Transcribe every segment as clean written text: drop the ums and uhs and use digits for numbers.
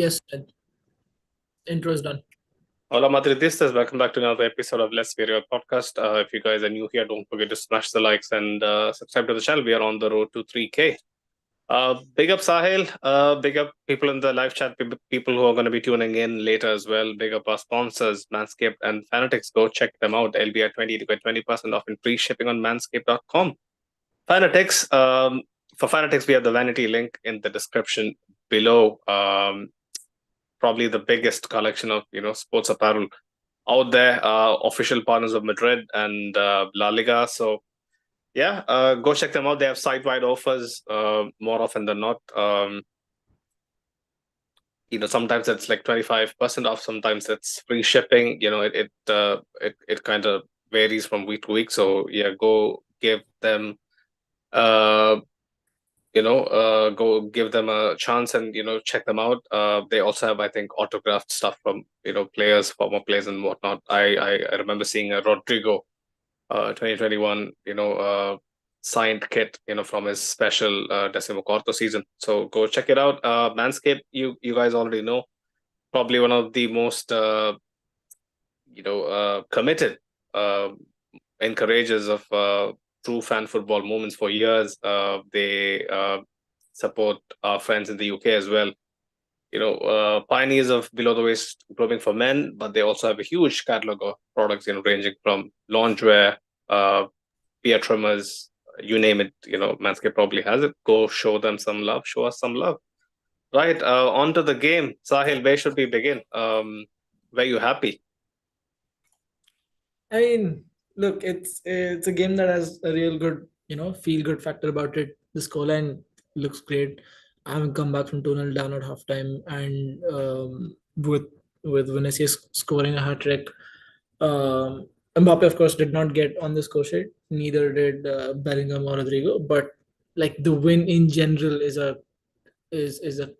Yes, intro is done. Hola Madridistas, welcome back to another episode of Let's Be Real podcast. If you guys are new here, don't forget to smash the likes and subscribe to the channel. We are on the road to 3K. Big up Sahil, big up people in the live chat, people who are going to be tuning in later as well. Big up our sponsors, Manscaped and Fanatics. Go check them out. LBI20 to get 20% off in free shipping on manscaped.com. Fanatics, for Fanatics, we have the vanity link in the description below. Probably the biggest collection of sports apparel out there, official partners of Madrid and La Liga. So yeah, go check them out. They have site-wide offers more often than not. Sometimes it's like 25% off. Sometimes it's free shipping. It kind of varies from week to week. So yeah, go give them go give them a chance and check them out. They also have, I think, autographed stuff from players, former players, and whatnot. I remember seeing a Rodrigo 2021 signed kit from his special Decimocuarto season. So go check it out. Manscaped, you guys already know, probably one of the most committed and courageous of true fan football moments for years. They support our friends in the UK as well. Pioneers of below the waist grooming for men, but they also have a huge catalog of products, ranging from loungewear, beard trimmers, you name it. Manscaped probably has it. Go show them some love. Show us some love. Right. On to the game. Sahil, where should we begin? Were you happy? I mean, look, it's a game that has a real good, feel good factor about it. The scoreline looks great. I haven't come back from 2-0 down at halftime, and with Vinicius scoring a hat trick. Mbappe, of course, did not get on the score sheet. Neither did Bellingham or Rodrigo. But like the win in general is a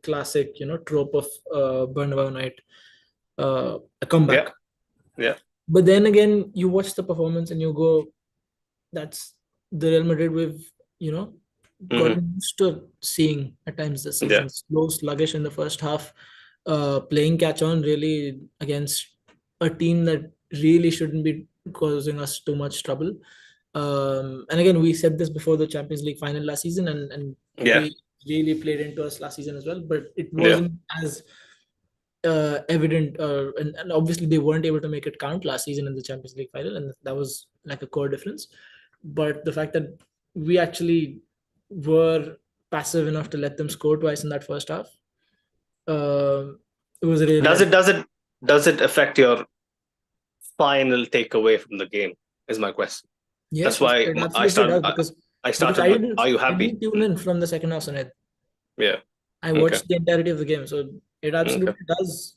classic, trope of Bernabeu night, a comeback. Yeah. But then again, you watch the performance and you go, that's the Real Madrid we've, gotten used to seeing at times this season. Slow, sluggish in the first half, playing catch on really against a team that really shouldn't be causing us too much trouble. And again, we said this before the Champions League final last season, and they really played into us last season as well. But it wasn't as evident, and obviously they weren't able to make it count last season in the Champions League final, and that was like a core difference. But the fact that we actually were passive enough to let them score twice in that first half, it was really does it affect your final takeaway from the game? Is my question. Yes, that's why I started. Because I started. Are you I happy? didn't tune in from the second half, Sunit. Yeah. I watched the entirety of the game, so it absolutely does,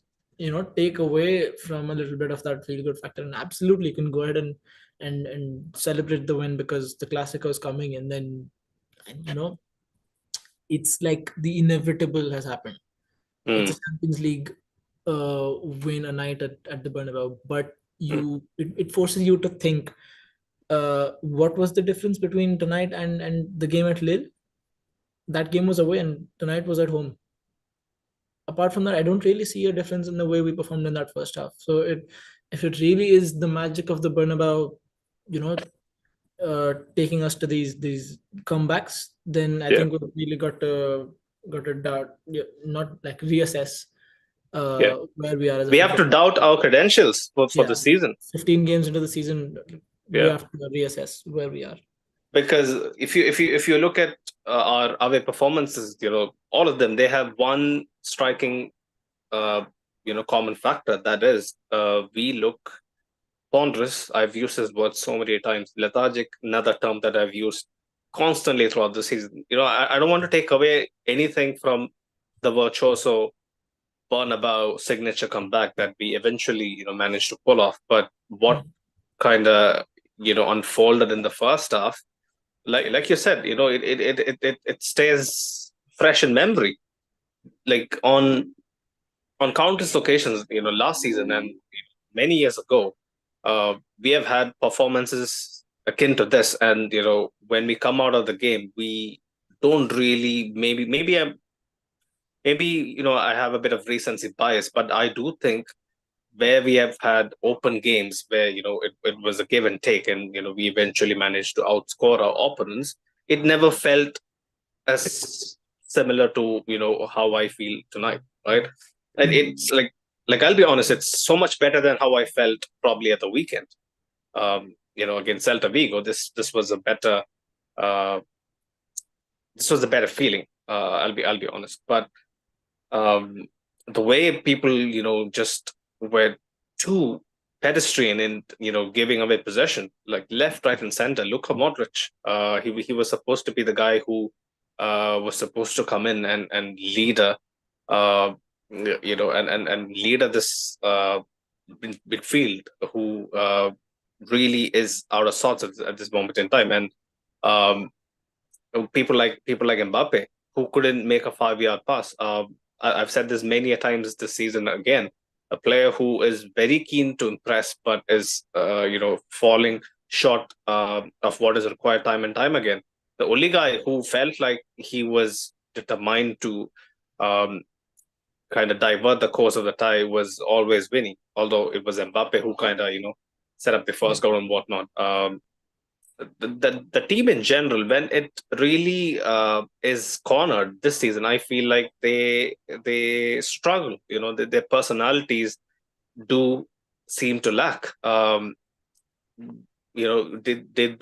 take away from a little bit of that feel good factor, and absolutely you can go ahead and celebrate the win because the Clasico is coming, and then it's like the inevitable has happened. It's a Champions League win a night at the Bernabeu, but it forces you to think, what was the difference between tonight and the game at Lille? That game was away and tonight was at home. Apart from that, I don't really see a difference in the way we performed in that first half. So if it really is the magic of the Bernabeu, taking us to these comebacks, then I think we've really got to doubt, not like reassess where we are. We have to doubt our credentials for the season. 15 games into the season, we have to reassess where we are. Because if you look at our away performances, all of them, they have one striking common factor, that is we look ponderous. I've used this word so many times. Lethargic, another term that I've used constantly throughout the season. I don't want to take away anything from the virtuoso Bernabeu signature comeback that we eventually managed to pull off, but what kind of unfolded in the first half, like you said, it stays fresh in memory. Like on countless occasions, last season and many years ago, we have had performances akin to this, and when we come out of the game, we don't really maybe maybe, I have a bit of recency bias, but I do think where we have had open games where, it was a give and take, and, we eventually managed to outscore our opponents, it never felt as similar to, how I feel tonight, right? And it's like I'll be honest, it's so much better than how I felt probably at the weekend. Against Celta Vigo, this was a better uh, feeling. I'll be honest, but um, the way people, just were too pedestrian in, giving away possession, like left, right, and center. Luka Modric, he was supposed to be the guy who was supposed to come in and lead uh, and leader this midfield who really is out of sorts at this moment in time. And um, people like Mbappe who couldn't make a 5-yard pass. I've said this many a times this season again. A player who is very keen to impress, but is falling short of what is required time and time again. The only guy who felt like he was determined to um, kind of divert the course of the tie was always Vinny, although it was Mbappe who kind of set up the first goal and whatnot. The team in general, when it really is cornered this season, I feel like they struggle. Their personalities do seem to lack. They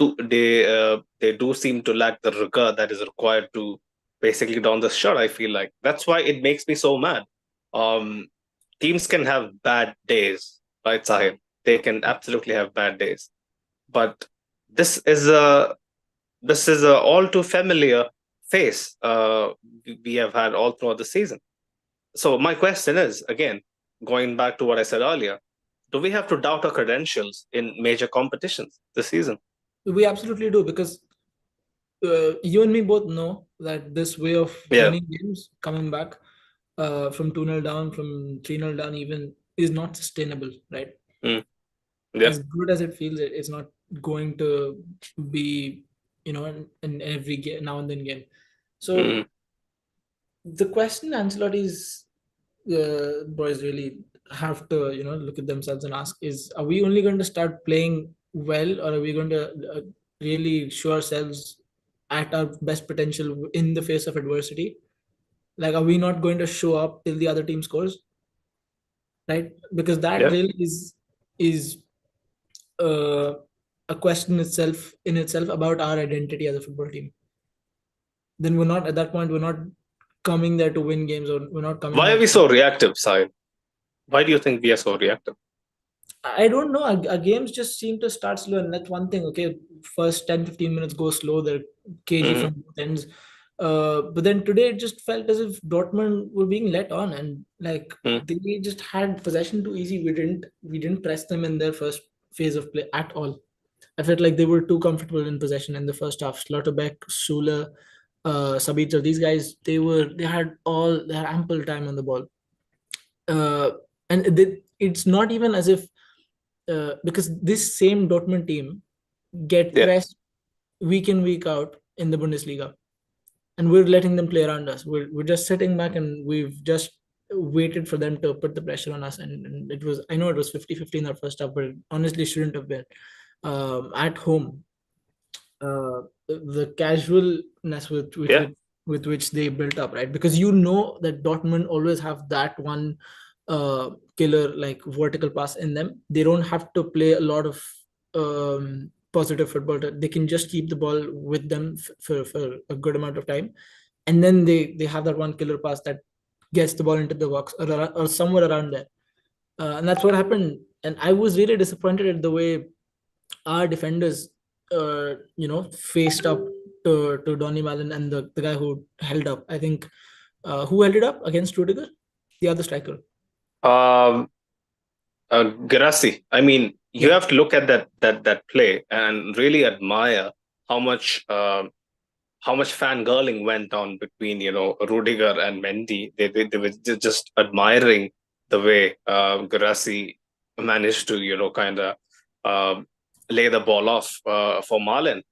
do seem to lack the rigor that is required to basically don the shirt. I feel like that's why it makes me so mad. Um, Teams can have bad days, right, Sahib? They can absolutely have bad days, but this is a all too familiar face we have had all throughout the season. So my question is, again, going back to what I said earlier, do we have to doubt our credentials in major competitions this season? We absolutely do, because you and me both know that this way of winning games, coming back from 2-0 down, from 3-0 down even, is not sustainable, right? As good as it feels, it's not going to be, in every game, now and then game. So the question Ancelotti's boys really have to, look at themselves and ask is, are we only going to start playing well, or are we going to really show ourselves at our best potential in the face of adversity? Like, are we not going to show up till the other team scores? Right? Because that really is a question in itself about our identity as a football team. Then we're not, at that point, we're not coming there to win games, or we're not coming. Why are we so reactive, Sai? Why do you think we are so reactive? I don't know. Our games just seem to start slow, and that's one thing. Okay, first 10-15 minutes go slow. They're cagey from both ends. But then today it just felt as if Dortmund were being let on, and like they just had possession too easy. We didn't press them in their first phase of play at all. I felt like they were too comfortable in possession in the first half. Schlotterbeck, Sula, Sabitzer, these guys, they had ample time on the ball. It's not even as if because this same Dortmund team get pressed week in, week out in the Bundesliga, and we're letting them play around us. We're just sitting back, and we've just waited for them to put the pressure on us. And it was, I know it was 50-50 in our first half, but it honestly shouldn't have been. At home, the casualness with which they built up, right? Because that Dortmund always have that one killer, like, vertical pass in them. They don't have to play a lot of positive football. They can just keep the ball with them for a good amount of time, and then they have that one killer pass that gets the ball into the box, or somewhere around there. And that's what happened. And I was really disappointed at the way our defenders faced up to Donny Malen and the guy who held up. I think who held it up against Rudiger? The other striker. Garassi. I mean, you have to look at that play and really admire how much fangirling went on between Rudiger and Mendy. They were just admiring the way Garassi managed to kind of lay the ball off for Malen.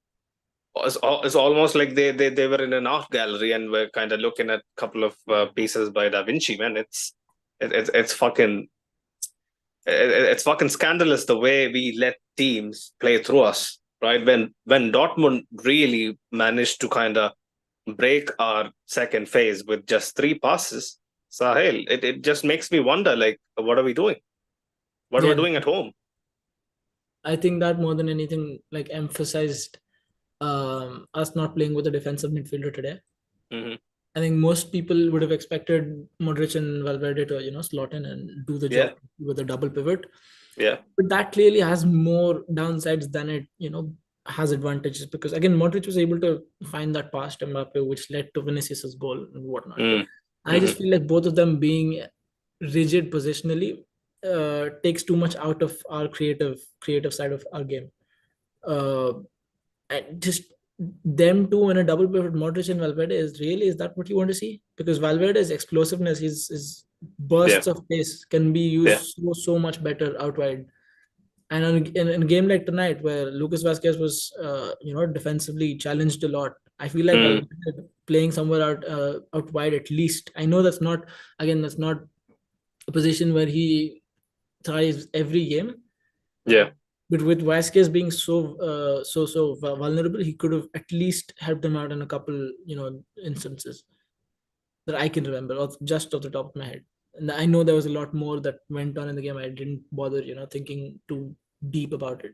it's almost like they were in an art gallery and were kind of looking at a couple of pieces by Da Vinci. Man, it's fucking it's fucking scandalous the way we let teams play through us, right? When Dortmund really managed to kind of break our second phase with just 3 passes, Sahil, it just makes me wonder, like, what are we doing? What are we Yeah, doing at home? I think that more than anything, like emphasized us not playing with a defensive midfielder today. Mm-hmm. I think most people would have expected Modric and Valverde to, slot in and do the Yeah, job with a double pivot. yeah, But that clearly has more downsides than it, has advantages, because again, Modric was able to find that pass to Mbappe, which led to Vinicius's goal and whatnot. I just mm-hmm. feel like both of them being rigid positionally takes too much out of our creative side of our game. Uh, and just them two in a double pivot, Modric and Valverde, is that what you want to see? Because Valverde's explosiveness, his Yeah, bursts of pace can be yeah, used so much better out wide. And in a game like tonight, where Lucas Vasquez was, defensively challenged a lot, I feel like mm, Valverde playing somewhere out wide at least. I know that's not a position where he thrives every game, yeah. but with Vasquez being so vulnerable, he could have at least helped them out in a couple, instances that I can remember, or just off the top of my head. And I know there was a lot more that went on in the game. I didn't bother, thinking too deep about it.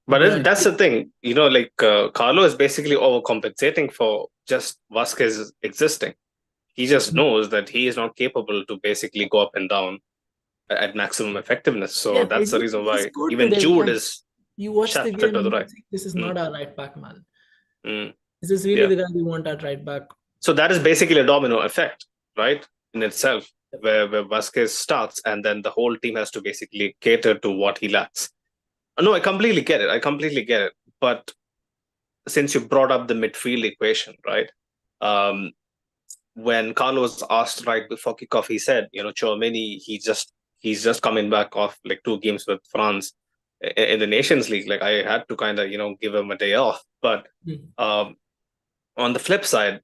But But I that's think, the thing, like Carlo is basically overcompensating for just Vasquez existing. He just knows that he is not capable to basically go up and down at maximum effectiveness. So yeah, that's the reason he why scored even today. Jude And is you watch the shafted game to the and you right. think this is Mm, not our right back, man. mm, This is really yeah. the guy we want at right back. So that is basically a domino effect, right? In itself, where Vasquez starts and then the whole team has to basically cater to what he lacks. No, I completely get it. I completely get it. But since you brought up the midfield equation, right? Um, when Carlos asked right before kickoff, he said, Chouameni, he's just coming back off like 2 games with France in the Nations League. Like I had to kind of give him a day off. But Hmm. um, on the flip side,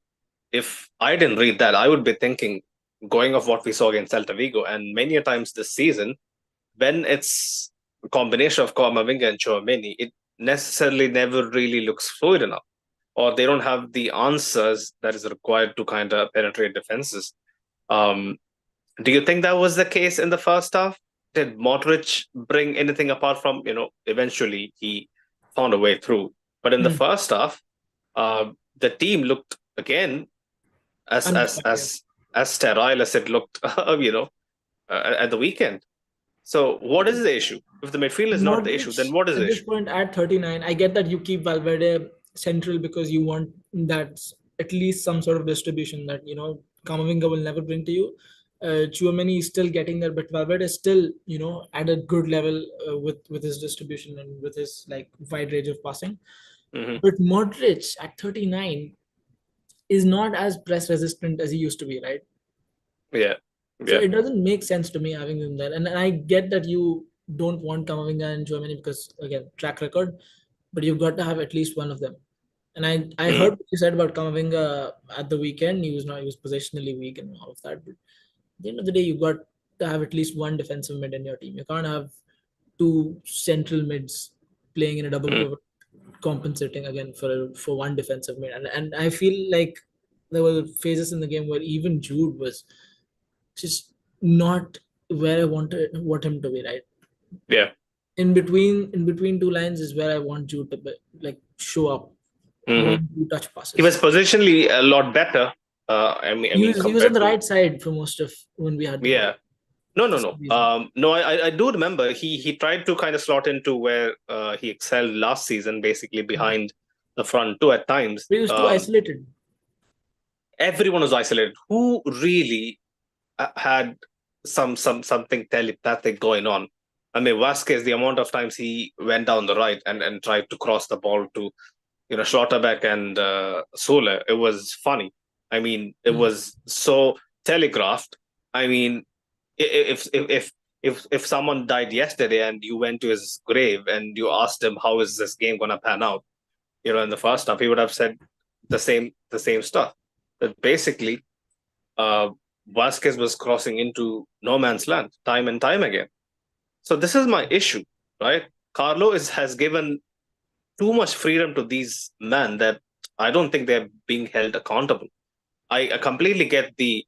if I didn't read that, I would be thinking, going off what we saw against Celta Vigo, and many a times this season, when it's a combination of Kamavinga and Chouameni, it necessarily never really looks fluid enough, or they don't have the answers that is required to kind of penetrate defenses. Um, do you think that was the case in the first half? Did Modric bring anything apart from, eventually he found a way through? But in the Hmm. first half, the team looked again as as Unprepared. as as sterile as it looked, at the weekend. So, what is the issue? If the midfield is not the issue, Modric then what is at the this issue? point at 39, I get that you keep Valverde central because you want that at least some sort of distribution that Kamavinga will never bring to you. Chouameni is still getting there, but Valverde is still at a good level with his distribution and with his like wide range of passing. Hmm. But Modric at 39 is not as press resistant as he used to be, right? Yeah, So yeah, it doesn't make sense to me having him there. And I get that you don't want Kamavinga in Germany because again, track record, but you've got to have at least one of them. And I mm, heard what you said about Kamavinga at the weekend. He was positionally weak and all of that. But at the end of the day, you've got to have at least one defensive mid in your team. You can't have two central mids playing in a double mm, pivot, compensating again for one defensive mid. And I feel like there were phases in the game where even Jude was just not where I want him to be, right? yeah. In between two lines is where I want Jude to be, like show up. I Hmm. want to touch He passes. was positionally a lot better. I mean, He was on compared the to, right side for most of when we had the ball yeah. No, for no, some no. reason. No, I do remember he tried to kind of slot into where he excelled last season, basically Mhm. behind the front two at times. But he was too isolated. Everyone was isolated. Who really had something telepathic going on? I mean, Vasquez, the amount of times he went down the right and tried to cross the ball to Schlotterbeck and Soler, it was funny. I mean, it Mm. was so telegraphed. I mean, if someone died yesterday and you went to his grave and you asked him how is this game gonna pan out, in the first half, he would have said the same stuff. That basically, Vasquez was crossing into no man's land time and time again. So this is my issue, right? Carlo has given too much freedom to these men that I don't think they're being held accountable. I completely get the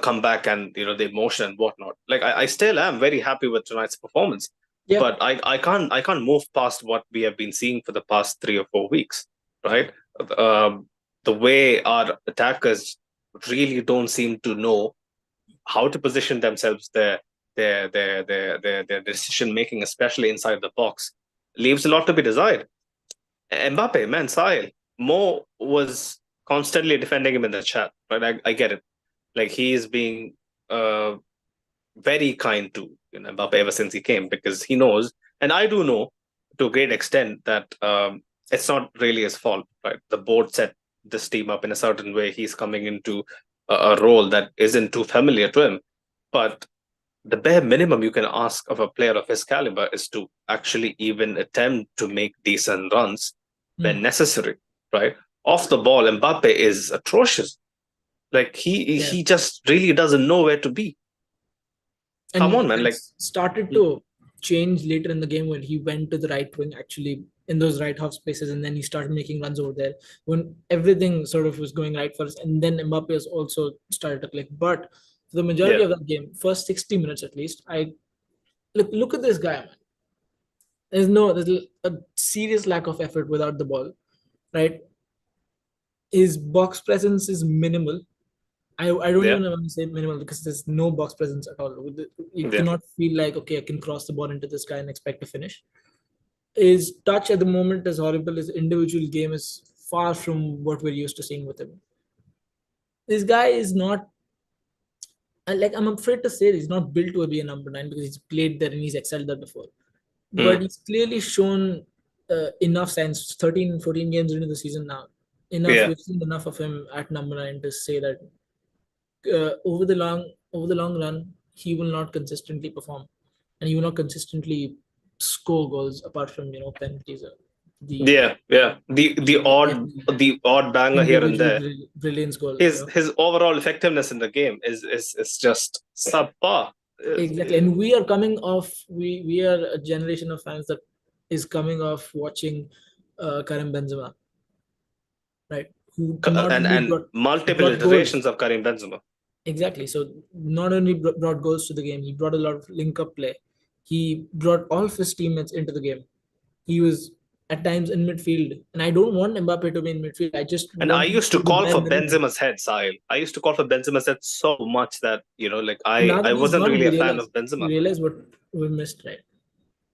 comeback and the emotion and whatnot. Like I still am very happy with tonight's performance, Yeah. but I can't move past what we have been seeing for the past 3 or 4 weeks, right? The way our attackers really don't seem to know how to position themselves, their decision making, especially inside the box, leaves a lot to be desired. Mbappe, man, Sahil, Mo was constantly defending him in the chat, right? I get it. Like he is being very kind to Mbappe ever since he came, because he knows, and I do know to a great extent, that it's not really his fault, right? The board set this team up in a certain way. He's coming into a role that isn't too familiar to him. But the bare minimum you can ask of a player of his caliber is to actually even attempt to make decent runs when necessary, right? Off the ball, Mbappe is atrocious. Like he just really doesn't know where to be. And come on, man! Like started to change later in the game when he went to the right wing, actually in those right half spaces, and then he started making runs over there when everything sort of was going right for us. And then Mbappe has also started to click. But for the majority of that game, first 60 minutes at least, I look at this guy, man. There's a serious lack of effort without the ball, right? His box presence is minimal. I don't even want to say minimal, because there's no box presence at all. You cannot feel like, okay, I can cross the ball into this guy and expect to finish. His touch at the moment is horrible. His individual game is far from what we're used to seeing with him. This guy is not, I'm afraid to say, he's not built to be a number 9, because he's played there and he's excelled there before. But he's clearly shown enough signs. 13, 14 games into the season now. We've seen enough of him at number 9 to say that over the long run, he will not consistently perform, and he will not consistently score goals apart from penalties. The odd banger here and there. Brilliance goal. His overall effectiveness in the game is just subpar. Exactly, and we are coming off. We are a generation of fans that is coming off watching Karim Benzema, right? Who and multiple iterations of Karim Benzema. Exactly. So not only brought goals to the game, he brought a lot of link-up play. He brought all of his teammates into the game. He was at times in midfield, and I don't want Mbappe to be in midfield. I used to call for Benzema's head, Sahil. I used to call for Benzema's head so much that I wasn't really a fan of Benzema. You realize what we missed, right?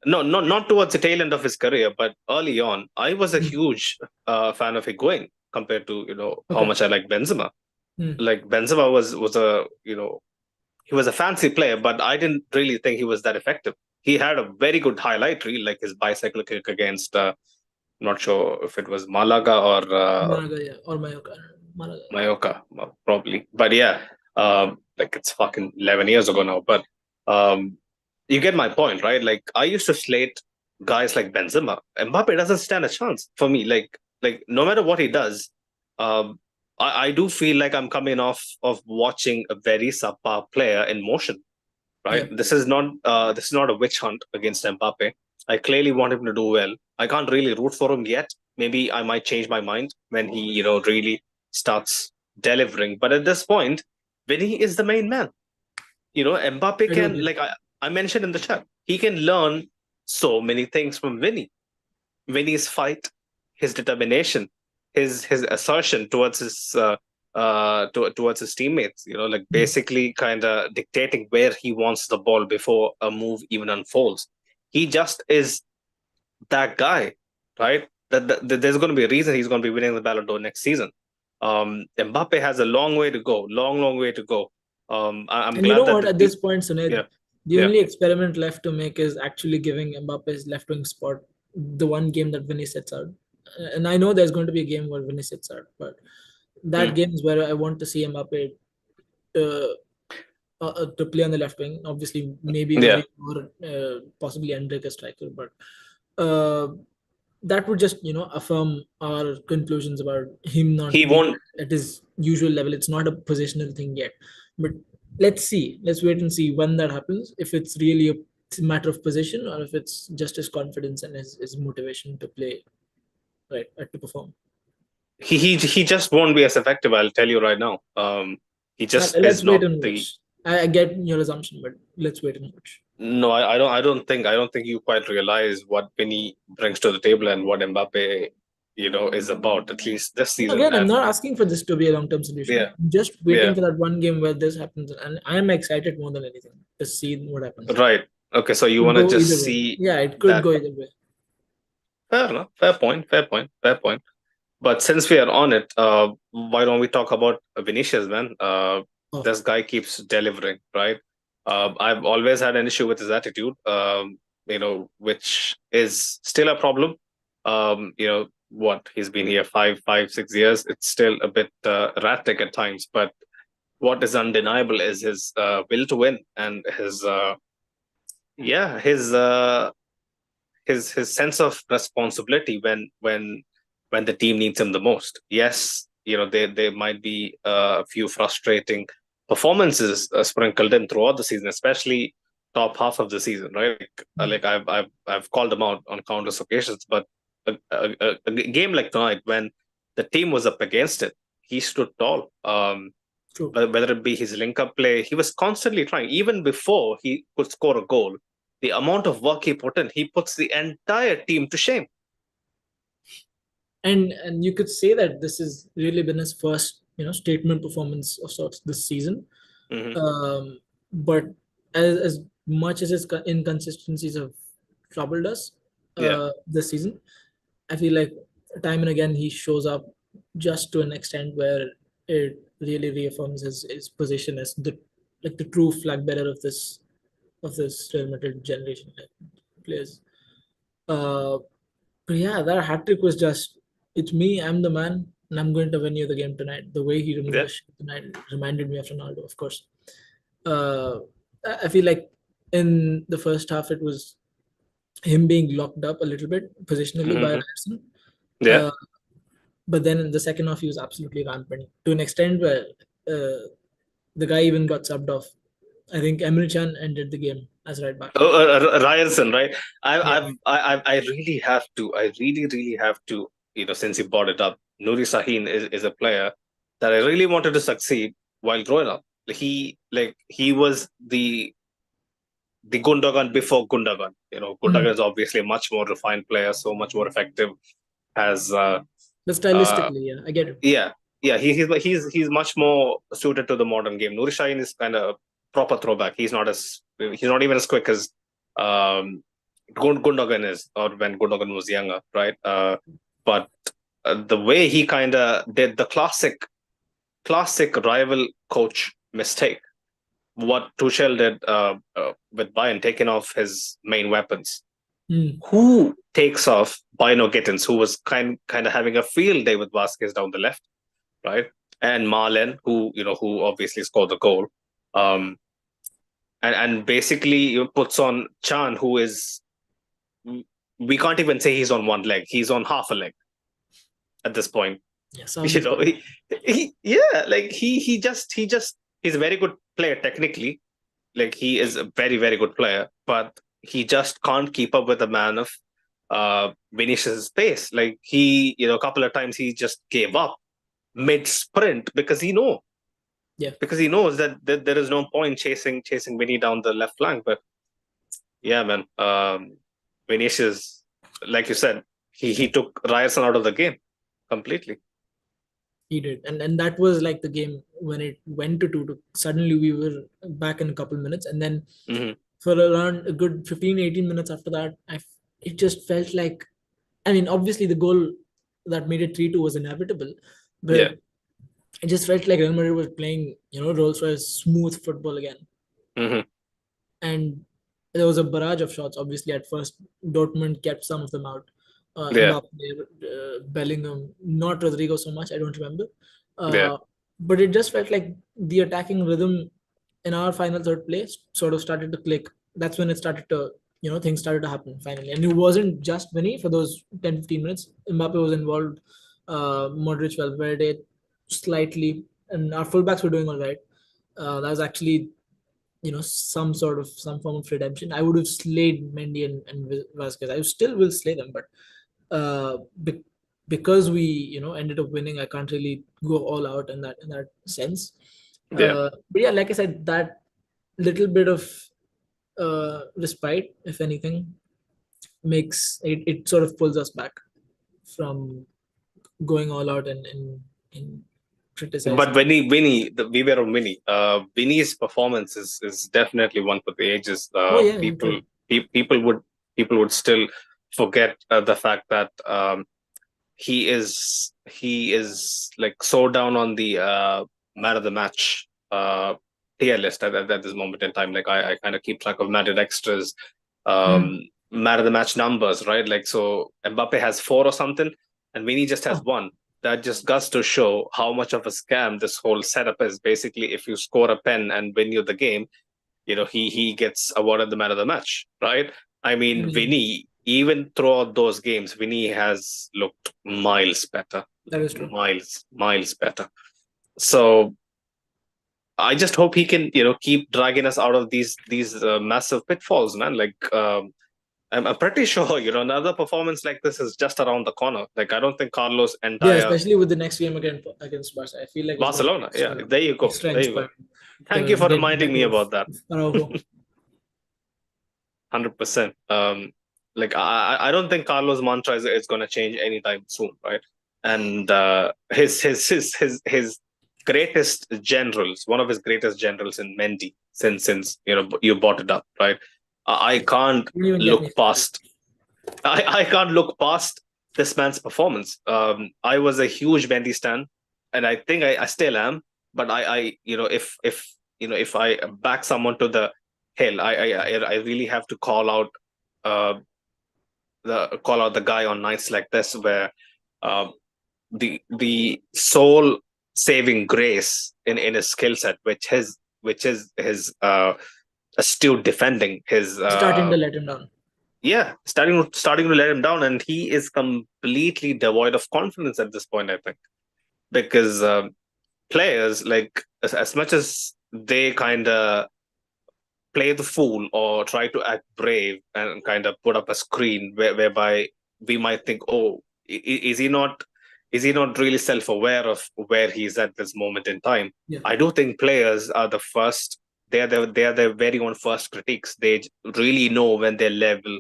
No, not towards the tail end of his career, but early on, I was a huge fan of Higuain compared to how much I like Benzema. Like Benzema was a he was a fancy player, but I didn't really think he was that effective. He had a very good highlight reel, like his bicycle kick against I'm not sure if it was Malaga or Mallorca. Mallorca, probably. But like it's fucking 11 years ago now. But you get my point, right? Like I used to slate guys like Benzema. Mbappe doesn't stand a chance for me. Like no matter what he does, I do feel like I'm coming off of watching a very subpar player in motion, right? Yeah. This is not a witch hunt against Mbappe. I clearly want him to do well. I can't really root for him yet. Maybe I might change my mind when he really starts delivering. But at this point, Vinny is the main man. Mbappe can, like I mentioned in the chat, he can learn so many things from Vinny. Vinny's fight, his determination, his assertion towards his towards his teammates, like basically kind of dictating where he wants the ball before a move even unfolds. He just is that guy, right? That there's going to be a reason he's going to be winning the Ballon d'Or next season. Mbappe has a long way to go, long way to go. I'm and glad that what, at this point, Sunil, the only experiment left to make is actually giving Mbappe's left wing spot the one game that Vinny sets out. And I know there's going to be a game where Vinny sits out, but that game is where I want to see Mbappe to play on the left wing. Obviously, maybe or possibly Endrick a striker, but that would just affirm our conclusions about him not He being won't. at his usual level. It's not a positional thing yet, but let's see. Let's wait and see when that happens. If it's really a matter of position, or if it's just his confidence and his motivation to play right to perform. He just won't be as effective. I'll tell you right now. He just is Let's wait not and the. watch. I get your assumption, but let's wait and watch. No, I don't think you quite realize what Vinny brings to the table and what Mbappe, is about, at least this season. Again, I'm And not asking for this to be a long-term solution. yeah, I'm just yeah, waiting for that one game where this happens, and I am excited more than anything to see what happens. right. Okay, so you Could want to go just either way. see Yeah, it could that. go either way. Fair enough. Fair point. Fair point. Fair point. But since we are on it, why don't we talk about Vinicius, man? Oh, This guy keeps delivering, right? I've always had an issue with his attitude, which is still a problem. What he's been here 6 years. It's still a bit erratic at times, but what is undeniable is his will to win and yeah, his sense of responsibility when the team needs him the most. Yes, there might be a few frustrating performances sprinkled in throughout the season, especially top half of the season, right? Like I've called him out on countless occasions, but a game like tonight, when the team was up against it, he stood tall. true. Whether it be his link up play, he was constantly trying. Even before he could score a goal, the amount of work he put in, he puts the entire team to shame. And you could say that this has really been his first statement performance of sorts this season. Mm-hmm. But as much as his inconsistencies have troubled us Yeah. this season, I feel like time and again he shows up just to an extent where it really reaffirms his position as the true flag bearer of this Real Madrid generation of players. Uh, but yeah, that hat trick was just, it's me, I'm the man, and I'm going to win you the game tonight. The way he removed Yeah. the shit tonight reminded me of Ronaldo, of course. Uh, I feel like in the first half it was him being locked up a little bit positionally by Mm-hmm. Ryerson. Yeah. Uh, but then in the second half he was absolutely rampant to an extent where the guy even got subbed off. I think Emre Can ended the game as right back. Oh, Ryerson, right? Yeah. I really have to. I really, really have to. Since you brought it up, Nuri Sahin is a player that I really wanted to succeed while growing up. He was the Gundogan before Gundogan. Gundogan is obviously a much more refined player, so much more effective. Has But uh, stylistically, yeah, I get it. yeah, yeah. He's much more suited to the modern game. Nuri Sahin is kind of proper throwback. He's not even as quick as Gundogan is, or when Gundogan was younger, right? But the way he kind of did the classic rival coach mistake, what Tuchel did with Bayern, taking off his main weapons. Who takes off Bino Gittins, who was kind of having a field day with Vasquez down the left, right? And Marlen, who obviously scored the goal. And basically puts on Chan, who is, we can't even say he's on one leg. He's on half a leg at this point. Yeah, sounds good. He's a very good player technically. Like, he is a very, very good player, but he just can't keep up with a man of Vinicius' pace. Like, a couple of times he just gave up mid sprint because he knows that there is no point chasing Vinny down the left flank. But yeah, man, Vinicius, like you said, he took Ryerson out of the game completely. He did, and that was like the game when it went to 2-2. Suddenly we were back in a couple minutes, and then for around a good 15-18 minutes after that, it just felt like, I mean, obviously the goal that made it 3-2 was inevitable, but Yeah. it just felt like Real Madrid was playing, Rolls-Royce smooth football again. And there was a barrage of shots. Obviously, at first, Dortmund kept some of them out. Yeah. Mbappe, Bellingham, not Rodrigo so much. I don't remember. Yeah. But it just felt like the attacking rhythm in our final third place sort of started to click. That's when it started to things started to happen finally. And it wasn't just Vinny for those 10-15 minutes. Mbappe was involved, Modric, Valverde, slightly, and our fullbacks were doing all right. That was actually, some form of redemption. I would have slayed Mendy and Vasquez. I still will slay them, but uh, be- because we ended up winning, I can't really go all out in that sense. But yeah, like I said, that little bit of respite, if anything, makes it sort of pulls us back from going all out and But criticizing. the beware of Vinny. Vinny's performance is definitely one for the ages. Oh yeah, yeah, true. People would still forget the fact that he is like so down on the man of the match tier list at this moment in time. Like I kind of keep track of Madrid extras, Mm. man of the match numbers, right? Like so Mbappe has 4 or something, and Vini just has Oh, 1. That just goes to show how much of a scam this whole setup is. Basically, if you score a pen and win you the game, he gets awarded the man of the match, right? I mean, mm, Vinny, even throughout those games, Vinny has looked miles better, that is true. miles better. So I just hope he can, keep dragging us out of these massive pitfalls, man. Like I'm pretty sure, another performance like this is just around the corner. Like I don't think Carlos' Yeah, entire especially with the next game against Barca, I feel like it's going to be Barcelona, yeah, extra there you go, extra there you go. inspiring Thank you to for get reminding back me of about that. Araujo. 100%. Like I don't think Carlos mantra is going to change anytime soon, right? And his greatest generals, one of his greatest generals in Mendy, since you brought it up, right? I can't Don't even get me look started. past. I can't look past this man's performance. I was a huge Mendy stan, and I think I still am. But if I back someone to the hill, I really have to uh, call out the guy on nights like this where uh, the soul saving grace in his skill set, which is his astute defending, his Starting to let him down. yeah, starting to let him down, and he is completely devoid of confidence at this point, I think, because players, like as much as they kind of play the fool or try to act brave and kind of put up a screen whereby we might think, oh, is he not really self-aware of where he's at this moment in time. Yeah. I do think players are the first, they are their very own first critiques. They really know when their level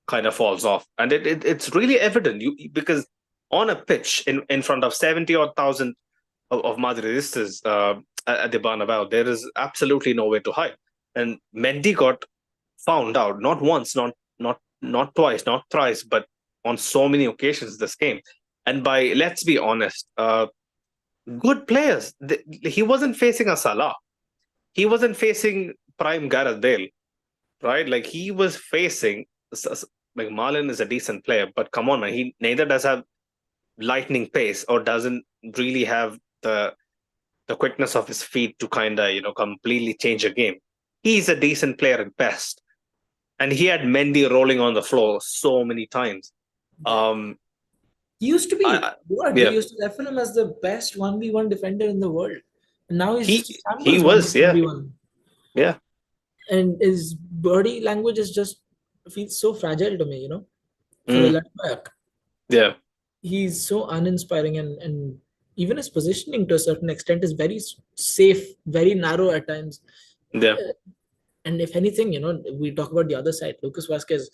kind of falls off, and it's really evident, because on a pitch in front of 70 or 1,000 of Madridistas at the Bernabeu, there is absolutely nowhere to hide. And Mendy got found out not once, not twice, not thrice, but on so many occasions this game. And by let's be honest, good players. He wasn't facing a Salah. He wasn't facing prime Gareth Bale, right? Like he was facing like Marlon is a decent player, but come on, man, he neither does have lightning pace or doesn't really have the quickness of his feet to kind of completely change a game. He's a decent player at best, and he had Mendy rolling on the floor so many times. Yeah. Um, He used to be I what they yeah, used to refer him as the best 1v1 defender in the world. And now he's just a he shambles was, yeah, 1v1. yeah, And his body language is just feels so fragile to me, for a mm, left back. yeah, He's so uninspiring, and even his positioning to a certain extent is very safe, very narrow at times. yeah, Uh, And if anything, we talk about the other side, Lucas Vasquez,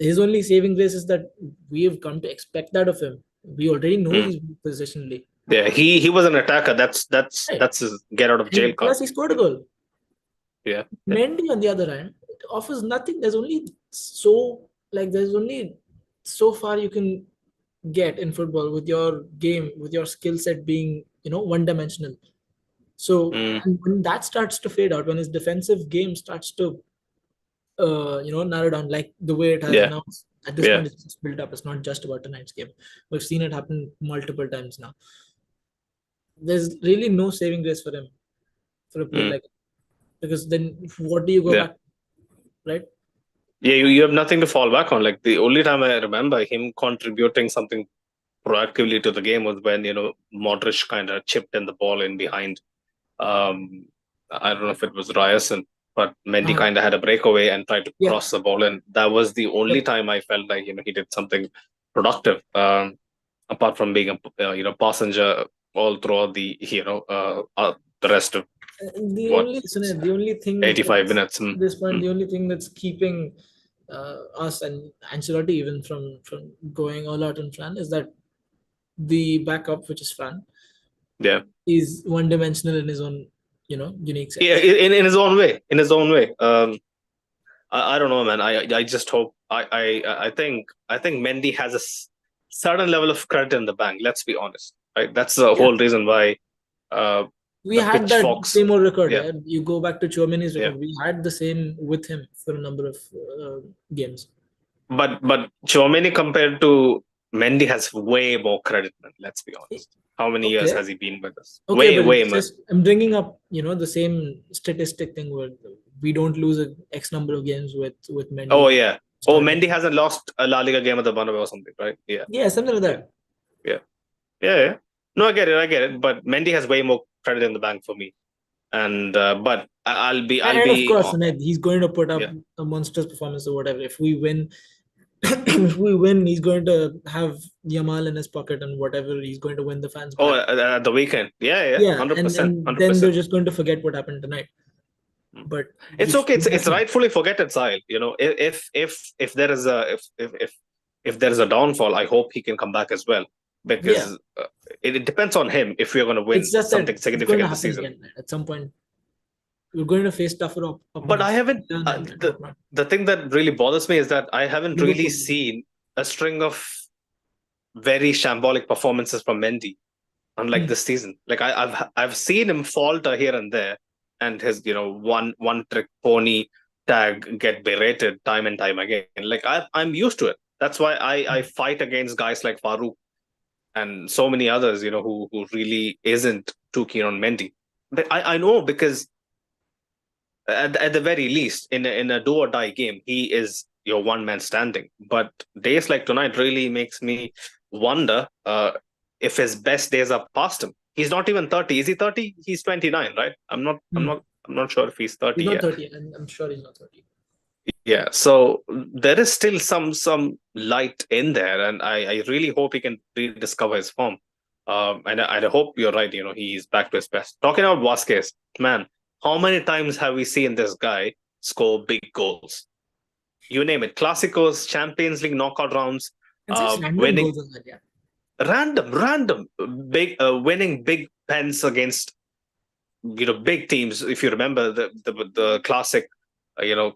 his only saving grace is that we have come to expect that of him. We already know mm, he's weak positionally. yeah. He was an attacker. Right. That's his get out of jail And card. plus, he scored a goal. Yeah, yeah, Mendy, on the other hand, it offers nothing. There's only so far you can get in football with your game, with your skill set being, one dimensional. So, mm, and when that starts to fade out, when his defensive game starts to, narrow down like the way it has yeah, now, at this yeah, point, it's just built up. It's not just about tonight's game. We've seen it happen multiple times now. There's really no saving grace for him, for a player mm, like him. Because then what do you go yeah. back, right? Yeah, you have nothing to fall back on. Like the only time I remember him contributing something proactively to the game was when Modric kind of chipped in the ball in behind. I don't know if it was Ryerson, but Mendy kind of had a breakaway and tried to cross the ball, and that was the only time I felt like he did something productive. Apart from being a passenger all throughout the rest of the what only thing 85 minutes. at this point, the only thing that's keeping us and Ancelotti even from going all out in Fran is that the backup, which is Fran, is one dimensional in his own unique sense. Yeah, in his own way. In his own way. I don't know, man. I just hope. I think Mendy has a certain level of credit in the bank. Let's be honest, right? That's the whole reason why. We had that same old record. Yeah. You go back to Tchouaméni's record. We had the same with him for a number of games. But Tchouaméni compared to Mendy has way more credit, man. Let's be honest. How many years has he been with us? Okay, way more. I'm bringing up, the same statistic thing where we don't lose an X number of games with Mendy. Oh yeah. Oh, Mendy hasn't lost a La Liga game at the Bernabeu or something, right? Yeah. Yeah, something like that. Yeah. No, I get it. But Mendy has way more credit in the bank for me. And but I'll be. Of course, he's going to put up a monstrous performance or whatever. If we win, he's going to have Yamal in his pocket and whatever. He's going to win the fans back. Oh, at the weekend. Yeah, 100%. And then they're just going to forget what happened tonight. But it's okay. It's rightfully forgotten, Sahil. If there is a downfall, I hope he can come back as well, because it depends on him if we're going to win something significant this season. Again, at some point, we're going to face tougher opponents. But I haven't. The thing that really bothers me is that I haven't really seen a string of very shambolic performances from Mendy, unlike this season. Like I've seen him falter here and there, and his one trick pony tag get berated time and time again. Like I'm used to it. That's why I fight against guys like Farouk and so many others, who really isn't too keen on Mendy. But I know, because at the very least, in a do or die game, he is your one man standing. But days like tonight really makes me wonder if his best days are past him. He's not even 30. Is he 30? He's 29, right? I'm not sure if he's 30. He's not 30. I'm sure he's not 30. Yeah, so there is still some light in there, and I really hope he can rediscover his form. And I hope you're right. He's back to his best. Talking about Vasquez, man, how many times have we seen this guy score big goals? You name it, Clásicos, Champions League knockout rounds, winning random big winning big pens against big teams. If you remember the classic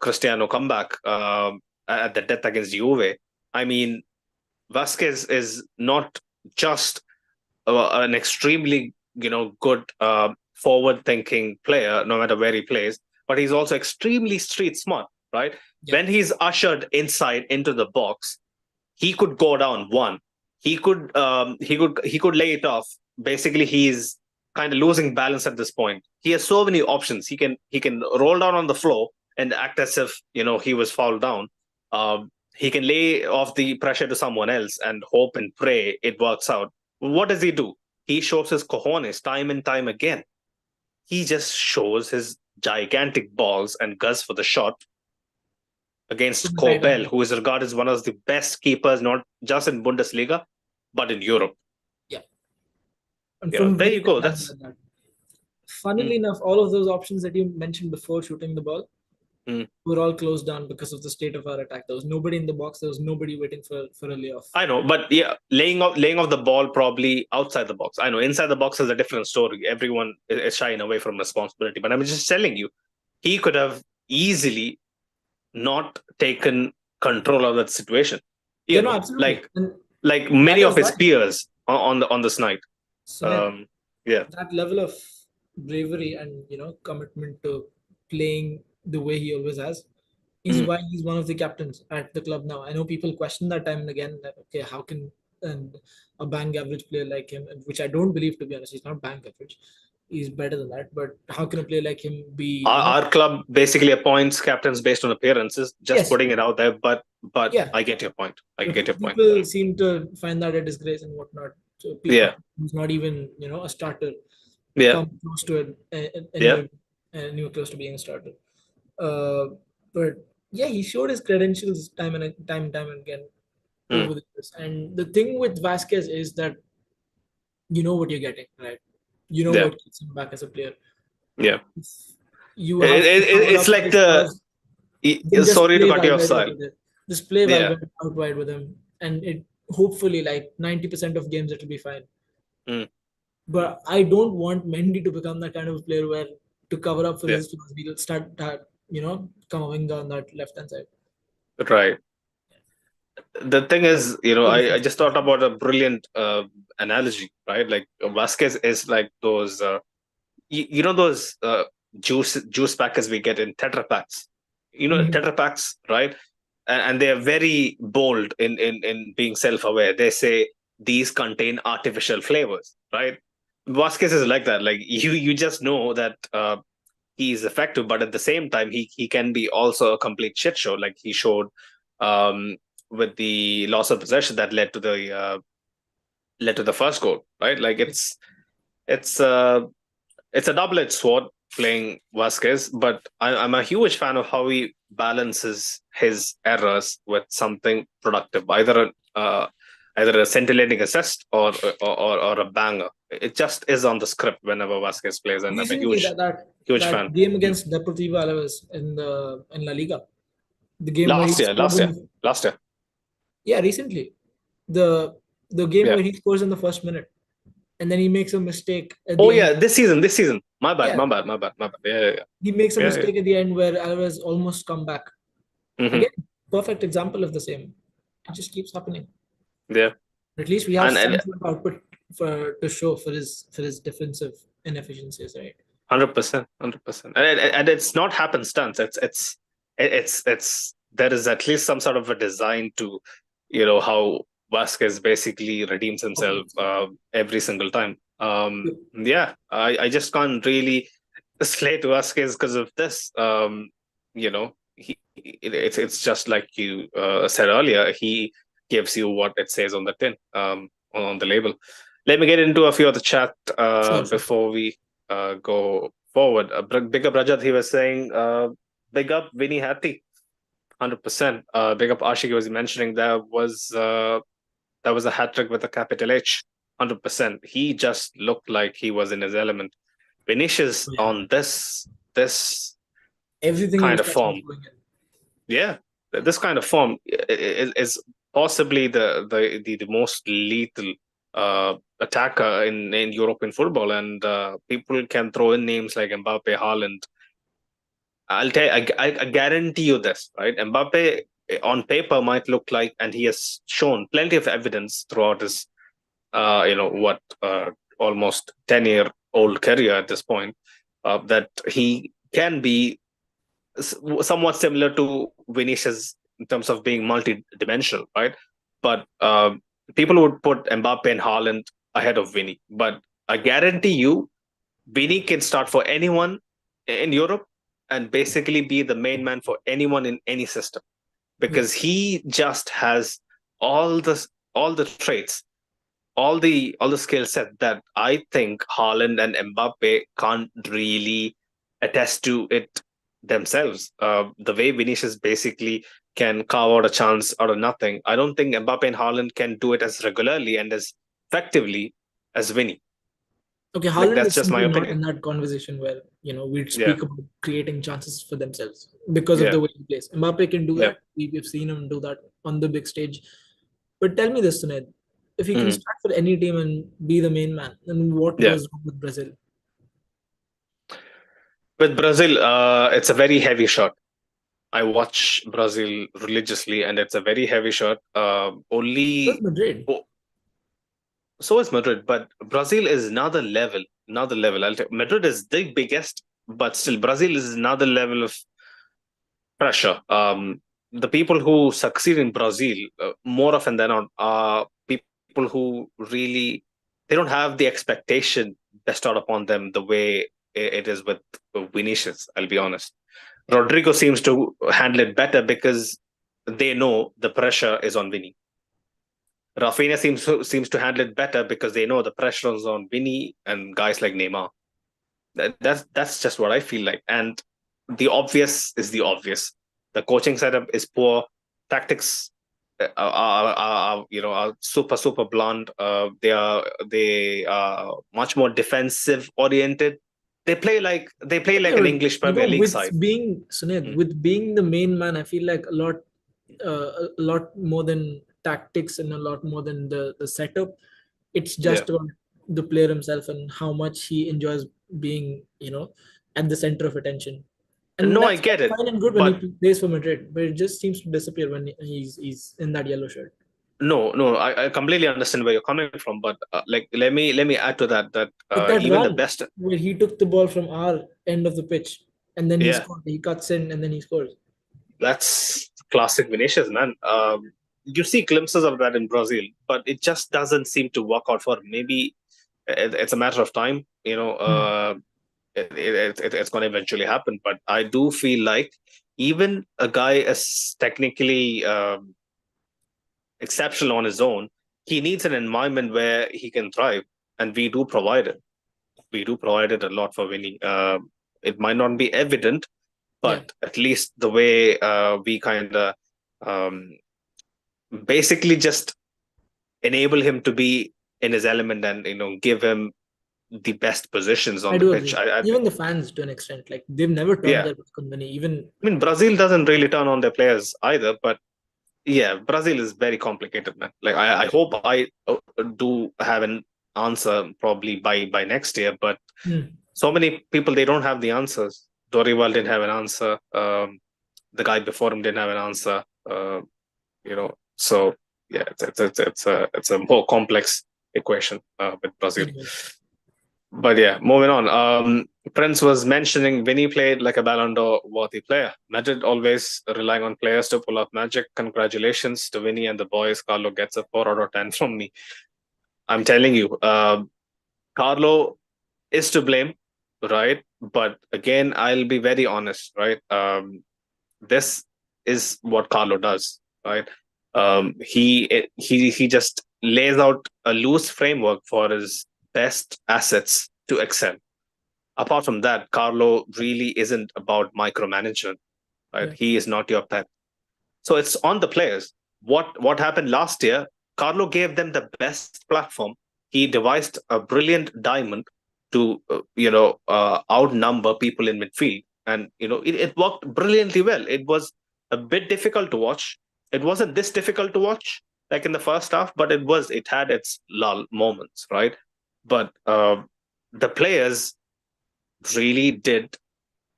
Cristiano comeback at the death against Juve. I mean, Vasquez is not just an extremely good forward-thinking player, no matter where he plays, but he's also extremely street smart, right? Yeah. When he's ushered inside into the box, he could go down one. He could lay it off. Basically, he's kind of losing balance at this point. He has so many options. He can roll down on the floor and act as if he was fouled down. He can lay off the pressure to someone else and hope and pray it works out. What does he do? He shows his cojones time and time again. He just shows his gigantic balls and goes for the shot against Kobel, who is regarded as one of the best keepers, not just in Bundesliga, but in Europe. Yeah. There you go. That's funnily enough, all of those options that you mentioned before shooting the ball were all closed down because of the state of our attack. There was nobody in the box. There was nobody waiting for a layoff. I know, but yeah, laying off the ball probably outside the box. I know inside the box is a different story. Everyone is shying away from responsibility. But I'm just telling you, he could have easily not taken control of that situation. No, absolutely. Like many of his peers on this night. So that level of bravery and commitment to playing the way he always has is why he's one of the captains at the club now. I know people question that time and again that, okay, how can a bank average player like him, which I don't believe, to be honest, he's not bank average, he's better than that. But how can a player like him be, Our club basically appoints captains based on appearances, just Yes, putting it out there. But yeah. I get your point. I But get your point. people seem to find that a disgrace and whatnot. So people Yeah, who's not even, a starter yeah, come close to it, yeah. anywhere close to being a starter. Uh, but yeah, he showed his credentials time and again Mm, over the years. And the thing with Vasquez is that you know what you're getting, right? You know yeah, what keeps him back as a player. yeah. You have to cover It's up for like his flaws. Then just sorry to play cut you off, Valverde Sahil. over there. Just play Yeah. Valverde out wide with him, and it hopefully like 90% of games it'll be fine. Mm, But I don't want Mendy to become that kind of player where to cover up for yeah. his flaws, we'll start that coming down that left hand side. Right. The thing is, The I defensive just thought side. about a brilliant analogy, right? Like Vasquez is like those, those juice packets we get in Tetra packs. Mhm. Tetra packs, right? And they are very bold in being self-aware. They say these contain artificial flavors, right? Vasquez is like that. Like you just know that he is effective, but at the same time, he can be also a complete shit show, like he showed um, with the loss of possession that led to the first goal, right? Like it's uh, it's a double-edged sword playing Vasquez, but I'm a huge fan of how he balances his errors with something productive, either a scintillating assist or a banger. It just is on the script whenever Vasquez plays, and I'm a Recently, huge that fan. game Mm. against Deportivo Alaves in La Liga, the game where he Last year, scores last in year, the, last year. yeah, recently, the game Yeah. where he scores in the first minute and then he makes a mistake at Oh the end. yeah, this season. My bad, Yeah, my bad, my bad, my bad. Yeah, yeah, he makes a yeah, yeah. mistake at the end where Alvarez almost come back. Hmm. Again, perfect example of the same. It just keeps happening. Yeah. At least we have some And sort of output to show for his defensive inefficiencies, right? 100%, 100%, and it's not happenstance. It's there is at least some sort of a design to, how Vasquez basically redeems himself Operates. every single time. Yeah, I just can't really slate Vasquez because of this. It's just like you said earlier. He gives you what it says on the tin, on the label. Let me get into a few of the chat Sure, sure. before we go forward. Big up Rajat, he was saying, big up Vinny Hattie, 100%. Big up Ashik, he was mentioning that was a hat trick with a capital H, 100%. He just looked like he was in his element. Vinicius Yeah. on this Everything he kind was of touching was form, going in. yeah, this kind of form is possibly the most lethal attacker in European football, and people can throw in names like Mbappe, Haaland. I'll tell you, I guarantee you this, right? Mbappe on paper might look like, and he has shown plenty of evidence throughout his, almost 10-year-old career at this point, that he can be somewhat similar to Vinicius in terms of being multi-dimensional, right? But people would put Mbappe and Haaland ahead of Vinny. But I guarantee you, Vinny can start for anyone in Europe and basically be the main man for anyone in any system Yeah. because he just has all the all the traits, all the skill set that I think Haaland and Mbappe can't really attest to it themselves. The way Vinicius basically can carve out a chance out of nothing, I don't think Mbappe and Haaland can do it as regularly and as effectively as Vinny. Okay, Like Haaland that's is just my simply not opinion. in that conversation where we'd Yeah, speak about creating chances for themselves because of yeah, the way he plays. Mbappe can do yeah. that. We've seen him do that on the big stage. But tell me this, Sunil, if he can Mhm. start for any team and be the main man, then what Yeah. goes wrong with Brazil? With Brazil, it's a very heavy shot. I watch Brazil religiously, and it's a very heavy shot. Where's Only Madrid? So is Madrid, but Brazil is another level. Another level. Madrid is the biggest, but still, Brazil is another level of pressure. The people who succeed in Brazil, more often than not, are people who really they don't have the expectation bestowed upon them the way it is with Vinicius, I'll be honest. Rodrigo seems to handle it better because they know the pressure is on Vinny. Rafinha seems to handle it better because they know the pressure is on Vinny and guys like Neymar. That's just what I feel like. And the obvious is the obvious. The coaching setup is poor. Tactics are super blunt. They are much more defensive oriented. They play like Yeah, an but, English Premier League side. With being the main man, I feel like a lot more than tactics and a lot more than the setup. It's just about the player himself and how much he enjoys being, at the center of attention. And No, I that's get it, fine and good when but he plays for Madrid, but it just seems to disappear when he's in that yellow shirt. no, I completely understand where you're coming from, but let me add to that Like that even the run best. where he took the ball from our end of the pitch and then he Yeah, scored. He cuts in and then he scores. that's classic Vinicius, man. You see glimpses of that in Brazil, but it just doesn't seem to work out for him. Maybe it's a matter of time. It's going to eventually happen. But I do feel like even a guy as technically exceptional on his own, he needs an environment where he can thrive, and we do provide it. We do provide it a lot for Vinny. It might not be evident, but at least the way we kind of um, basically just enable him to be in his element and give him the best positions on I the do pitch. agree. Even the fans, to an extent, like they've never turned Yeah, their back on Vinny. Even I mean Brazil doesn't really turn on their players either, but yeah, Brazil is very complicated, man. Like I hope I do have an answer probably by next year, but so many people they don't have the answers. Dorival didn't have an answer. The guy before him didn't have an answer. So yeah, it's a more complex equation with Brazil. anyway, But yeah, moving on. Prince was mentioning Vinny played like a Ballon d'Or worthy player. Madrid always relying on players to pull off magic. Congratulations to Vinny and the boys. Carlo gets a 4 out of 10 from me. I'm telling you, Carlo is to blame, right? But again, I'll be very honest, right? This is what Carlo does, right? He just lays out a loose framework for his best assets to excel. Apart from that, Carlo really isn't about micromanagement, right? He is not your pet. So it's on the players. What happened last year? Carlo gave them the best platform. He devised a brilliant diamond to outnumber people in midfield, and it worked brilliantly well. It was a bit difficult to watch. It wasn't this difficult to watch like in the first half, but it had its lull moments, right? But the players really did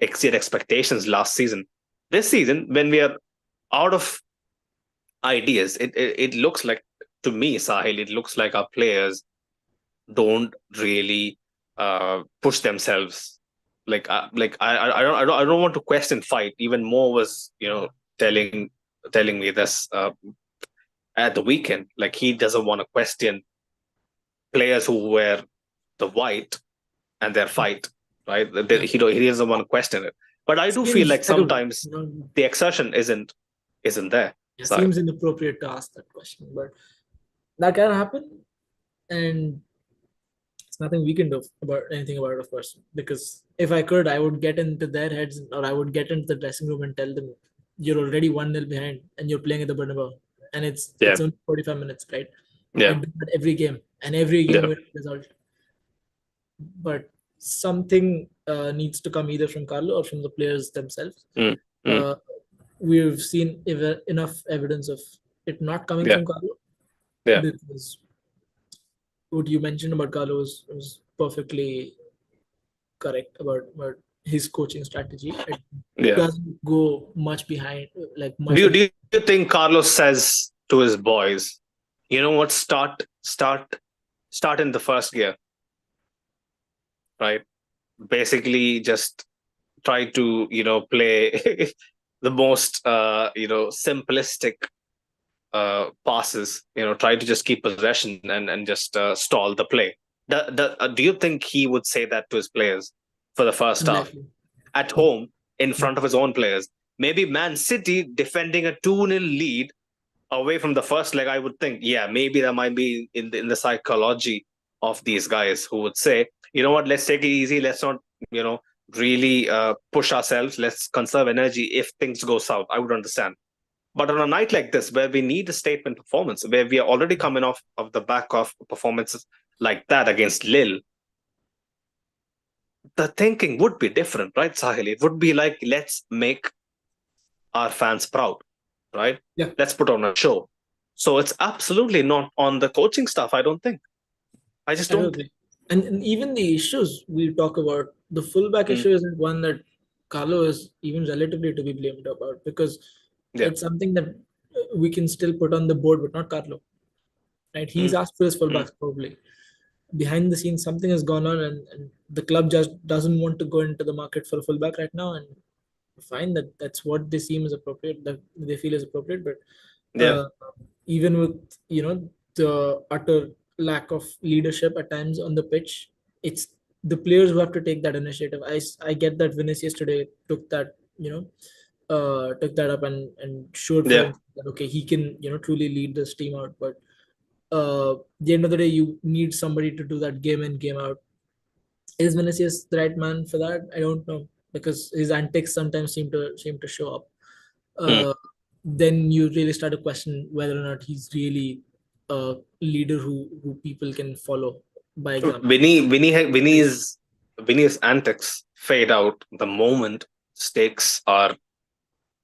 exceed expectations last season. This season, when we are out of ideas, it looks like, to me, Sahil, it looks like our players don't really push themselves. I don't want to question fight. Even Mo was telling me this at the weekend. Like he doesn't want to question players who wear the white and their fight, right? He doesn't want to question it. But I do feel like sometimes the exertion isn't there. It seems inappropriate to ask that question, but that can happen, and it's nothing we can do about anything about it, of course. Because if I could, I would get into their heads, or I would get into the dressing room and tell them, "You're already 1-0 behind, and you're playing at the Bernabeu, and it's only 45 minutes, right?" I do that every game, and every game with result. But something needs to come either from Carlo or from the players themselves. We've seen enough evidence of it not coming from Carlo. Because what you mentioned about Carlo was perfectly correct about his coaching strategy. It doesn't go much behind. Do you think Carlos says to his boys, you know what, start in the first gear, right? Basically just try to play the most simplistic passes, try to just keep possession and just stall the play. Do you think he would say that to his players for the first half Unlikely. at home in front of his own players? Maybe Man City defending a 2-0 lead away from the first leg, I would think, yeah, maybe that might be in the psychology of these guys who would say, you know what, let's take it easy. Let's not, really push ourselves. Let's conserve energy if things go south. I would understand. But on a night like this, where we need a statement performance, where we are already coming off of the back of performances like that against Lille, the thinking would be different, right, Sahil? It would be like, let's make our fans proud, right? Yeah. Let's put on a show. So it's absolutely not on the coaching staff, I don't think. I just don't. And even the issues we talk about, the fullback issue isn't one that Carlo is even relatively to be blamed about, because it's something that we can still put on the board, but not Carlo. Right? He's asked for his fullbacks probably. Behind the scenes, something has gone on, and the club just doesn't want to go into the market for a fullback right now. And fine, that's what they seem is appropriate, that they feel is appropriate. But even with the utter lack of leadership at times on the pitch, it's the players who have to take that initiative. I get that Vinicius today took that up and showed for him that okay, he can truly lead this team out. But the end of the day, you need somebody to do that game in, game out. Is Vinicius the right man for that? I don't know, because his antics sometimes seem to show up. Then you really start to question whether or not he's really a leader who people can follow by example. Vinny's antics fade out the moment stakes are.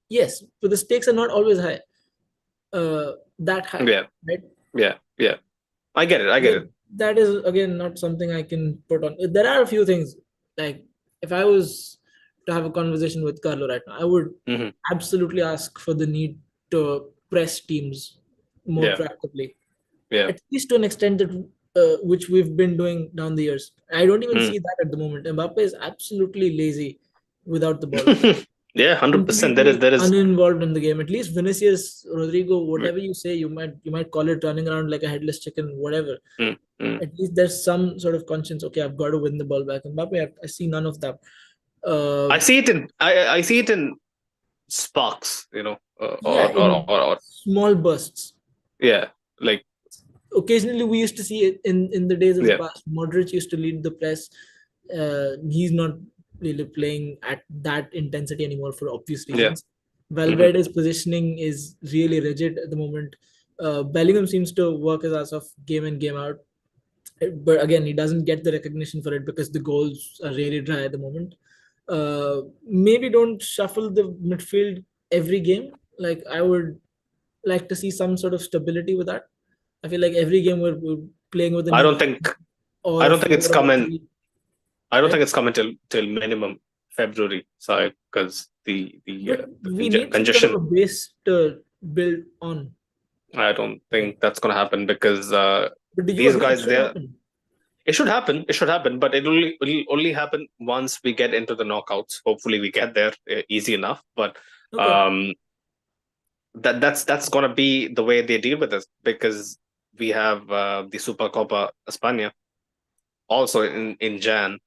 Yes, but the stakes are not always high. That high. Yeah. Right? Yeah. I get it. That is again not something I can put on. There are a few things, like if I was to have a conversation with Carlo right now, I would absolutely ask for the need to press teams more proactively. At least to an extent that which we've been doing down the years. I don't even see that at the moment. Mbappe is absolutely lazy without the ball. Yeah, 100%. There is uninvolved in the game. At least Vinicius, Rodrigo, whatever you say, you might call it running around like a headless chicken, whatever. At least there's some sort of conscience. Okay, I've got to win the ball back. Mbappe, I see none of that. I see it in sparks, or small bursts. Yeah, like occasionally we used to see it in the days of the past. Modric used to lead the press. He's not really playing at that intensity anymore for obvious reasons. Valverde's positioning is really rigid at the moment. Bellingham seems to work his ass off game in, game out. But again, he doesn't get the recognition for it because the goals are really dry at the moment. Maybe don't shuffle the midfield every game. Like, I would like to see some sort of stability with that. I feel like every game we're playing with. I don't think it's coming. I don't think it's coming till minimum February, sorry, because the congestion. Need a base to build on. I don't think that's going to happen because these guys there. It should happen. But it'll only happen once we get into the knockouts. Hopefully, we get there easy enough. But that's going to be the way they deal with this, because we have the Supercopa España also in Jan.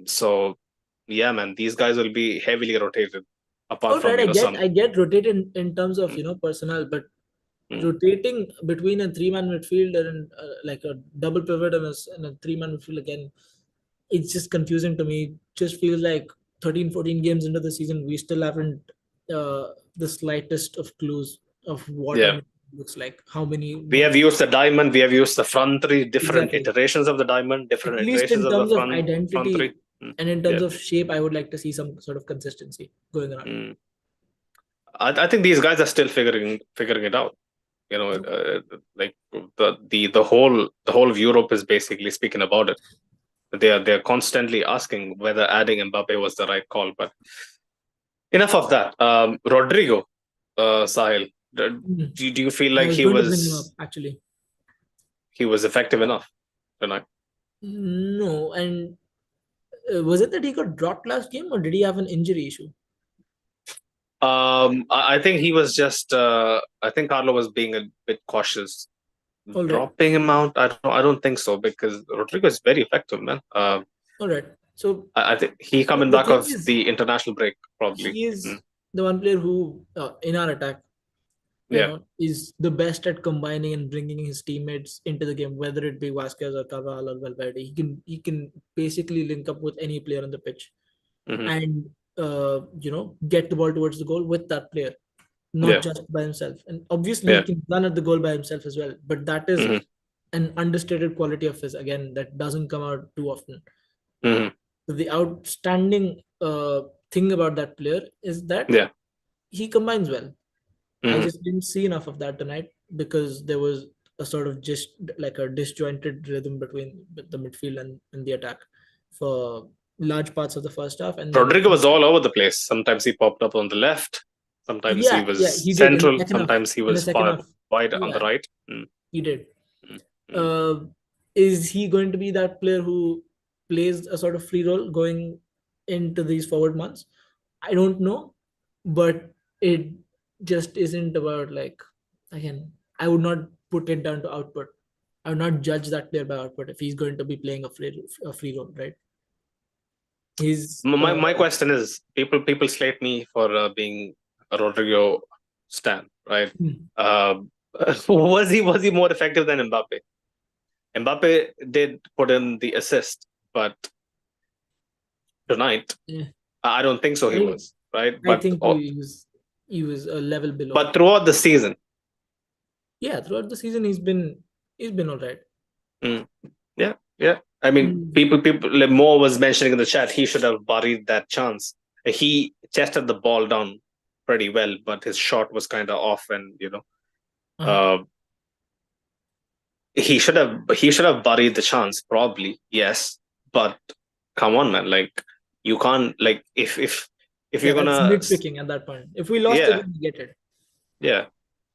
So yeah, man, these guys will be heavily rotated. Apart from I get rotated in terms of personnel, but rotating between a 3-man midfielder and like a double pivot and a 3-man midfield again, it's just confusing to me. Just feels like 13-14 games into the season, we still haven't the slightest of clues of what it looks like. How many we have used the diamond, we have used the front three, different iterations of the diamond, different iterations of the front, identity, front three. And in terms of shape, I would like to see some sort of consistency going around. I think these guys are still figuring it out. Like the whole of Europe is basically speaking about it. They're constantly asking whether adding Mbappe was the right call. But enough of that. Rodrigo, Sahil, do you feel like he was actually he was effective enough tonight? No, and was it that he got dropped last game, or did he have an injury issue? I think he was just. I think Carlo was being a bit cautious dropping him out, I don't think so, because Rodrigo is very effective, man. All right. So I think he coming the back thing off is, the international break probably. he is the one player who, in our attack, Yeah. is the best at combining and bringing his teammates into the game, whether it be Vasquez or Carvajal or Valverde. He can basically link up with any player on the pitch and get the ball towards the goal with that player, not Yeah. just by himself. And obviously, he Yeah. can run at the goal by himself as well. But that is Mhm. an understated quality of his, again, that doesn't come out too often. Mhm. So the outstanding thing about that player is that Yeah. he combines well. I Mhm. just didn't see enough of that tonight because there was a sort of just like a disjointed rhythm between the midfield and the attack for large parts of the first half. And then, Rodrigo was all over the place. Sometimes he popped up on the left, sometimes he yeah, was he did in the central, second half. sometimes he In the was second far half, wide on the yeah, right. he did. Mm. Mm. Uh, is he going to be that player who plays a sort of free role going into these forward months? I don't know, but it just isn't about, like, again, I would not put it down to output. I would not judge that player by output if he's going to be playing a free role, right? He's My question is, people slate me for being a Rodrigo stan, right? Uh, was he more effective than Mbappe? Mbappe did put in the assist, but tonight yeah, I don't think so. He I was right, I think he was a level below. but throughout the season, Yeah, throughout the season he's been all right. yeah, yeah. I mean, Mm, people. Like Mo was mentioning in the chat, he should have buried that chance. He chested the ball down pretty well, but his shot was kind of off, and uh-huh. uh, he should have buried the chance probably. Yes, but come on, man. Like you can't like if Yeah, you're that's gonna nitpicking at that point. If we lost the yeah game, we get it. yeah.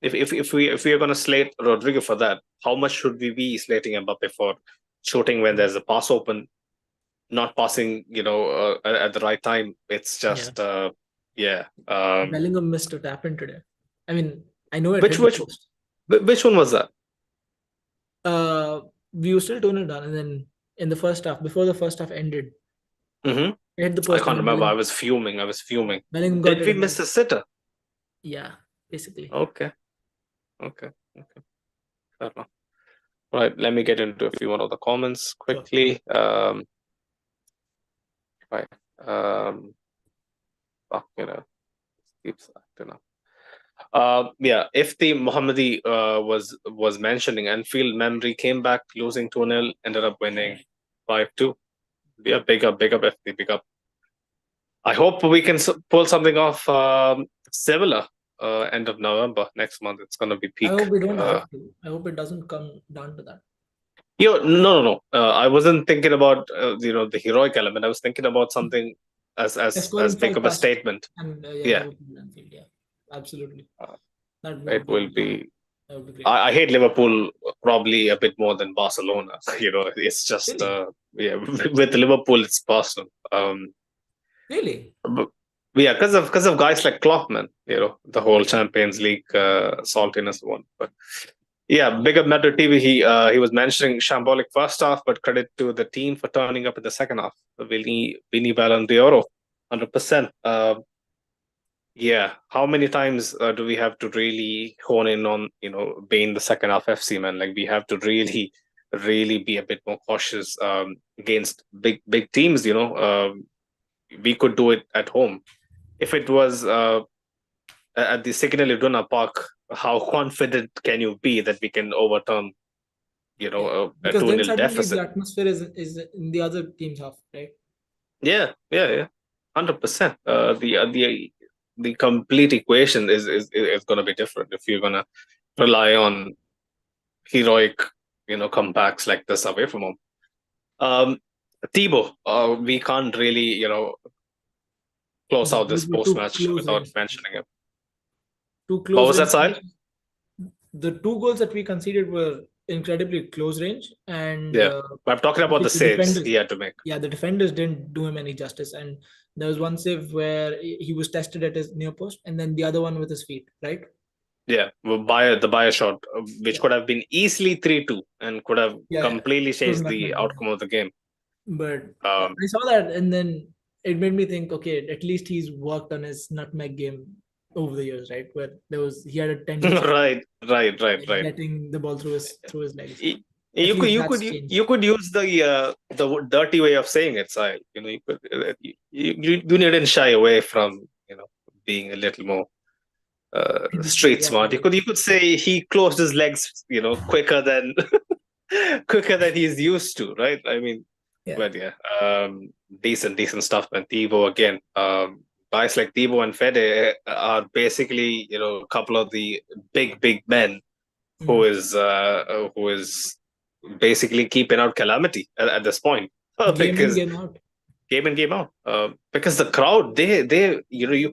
If we are gonna slate Rodrigo for that, how much should we be slating Mbappe for shooting when there's a pass open, not passing, at the right time? It's Yeah, just yeah. Bellingham missed a tap in today. I mean, I know it Which hit the which post. which one was that? Uh, we were still 2-0 down, and then in the first half, before the first half ended, Hmm. it hit the I post, and can't then remember. I Bellingham, was fuming. I was fuming. Bellingham got Did it, we and miss then a sitter? yeah, basically. Okay. Okay. Okay. Fair enough. Right. Let me get into a few more of the comments Sure. quickly. Right. Fuck, keeps acting up. Yeah, if the Mohammadi was mentioning, Anfield memory came back losing 2-0, ended up winning 5-2. Yeah, big up, FD, big up. I hope we can pull something off similar end of November next month. It's gonna be I peak. hope we don't have to. I hope it doesn't come down to that. No. I wasn't thinking about the heroic element. I was thinking about something as They're as scoring as big five of a past, statement. and yeah, Yeah, Liverpool Anfield. Yeah, absolutely. uh, That would it will be be. that would be great. I hate Liverpool probably a bit more than Barcelona. It's just Really, yeah. With Liverpool, it's personal. really. But, yeah, because of guys like Klopp, man. The whole Champions League saltiness one. But yeah, big up Madrid TV. He was mentioning shambolic first half, but credit to the team for turning up in the second half. Vini Ballon d'Oro, 100%. Yeah, how many times do we have to really hone in on being the second half FC, man? Like we have to really, really be a bit more cautious against big teams. We could do it at home. If it was at the Signal Iduna Park, how confident can you be that we can overturn Yeah, a because 2 then nil suddenly the deficit? atmosphere is in the other team's half, right? Yeah, 100%. The complete equation is going to be different if you're going to rely on heroic, comebacks like this away from home. Thibaut, we can't really, close Yeah, out this those were post two match close without range, mentioning him. two What close was that, range Sahil? finishes. The two goals that we conceded were incredibly close range, and Yeah, but I'm talking about the the saves defenders, he had to make. yeah, the defenders didn't do him any justice. And there was one save where he was tested at his near post, and then the other one with his feet, right? Yeah, the Bayer shot, which could have been easily 3-2 and could have completely It was changed the nutmeg, outcome of the game. But Um, I saw that, and then it made me think, okay, at least he's worked on his nutmeg game over the years, right? Where he had a tendency of right. getting the ball through his legs. Y- At You could least you could that's changed. you could use the dirty way of saying it, Sahil. You could you needn't shy away from being a little more street Yeah, smart. You could say he closed his legs, quicker than quicker than he's used to, right? I mean, yeah. but yeah, decent stuff, man. Thibaut again. Guys like Thibaut and Fede are basically, a couple of the big men Mm. who is basically keeping out calamity at this point. Game in, Because game out. game in game out, because the crowd, they you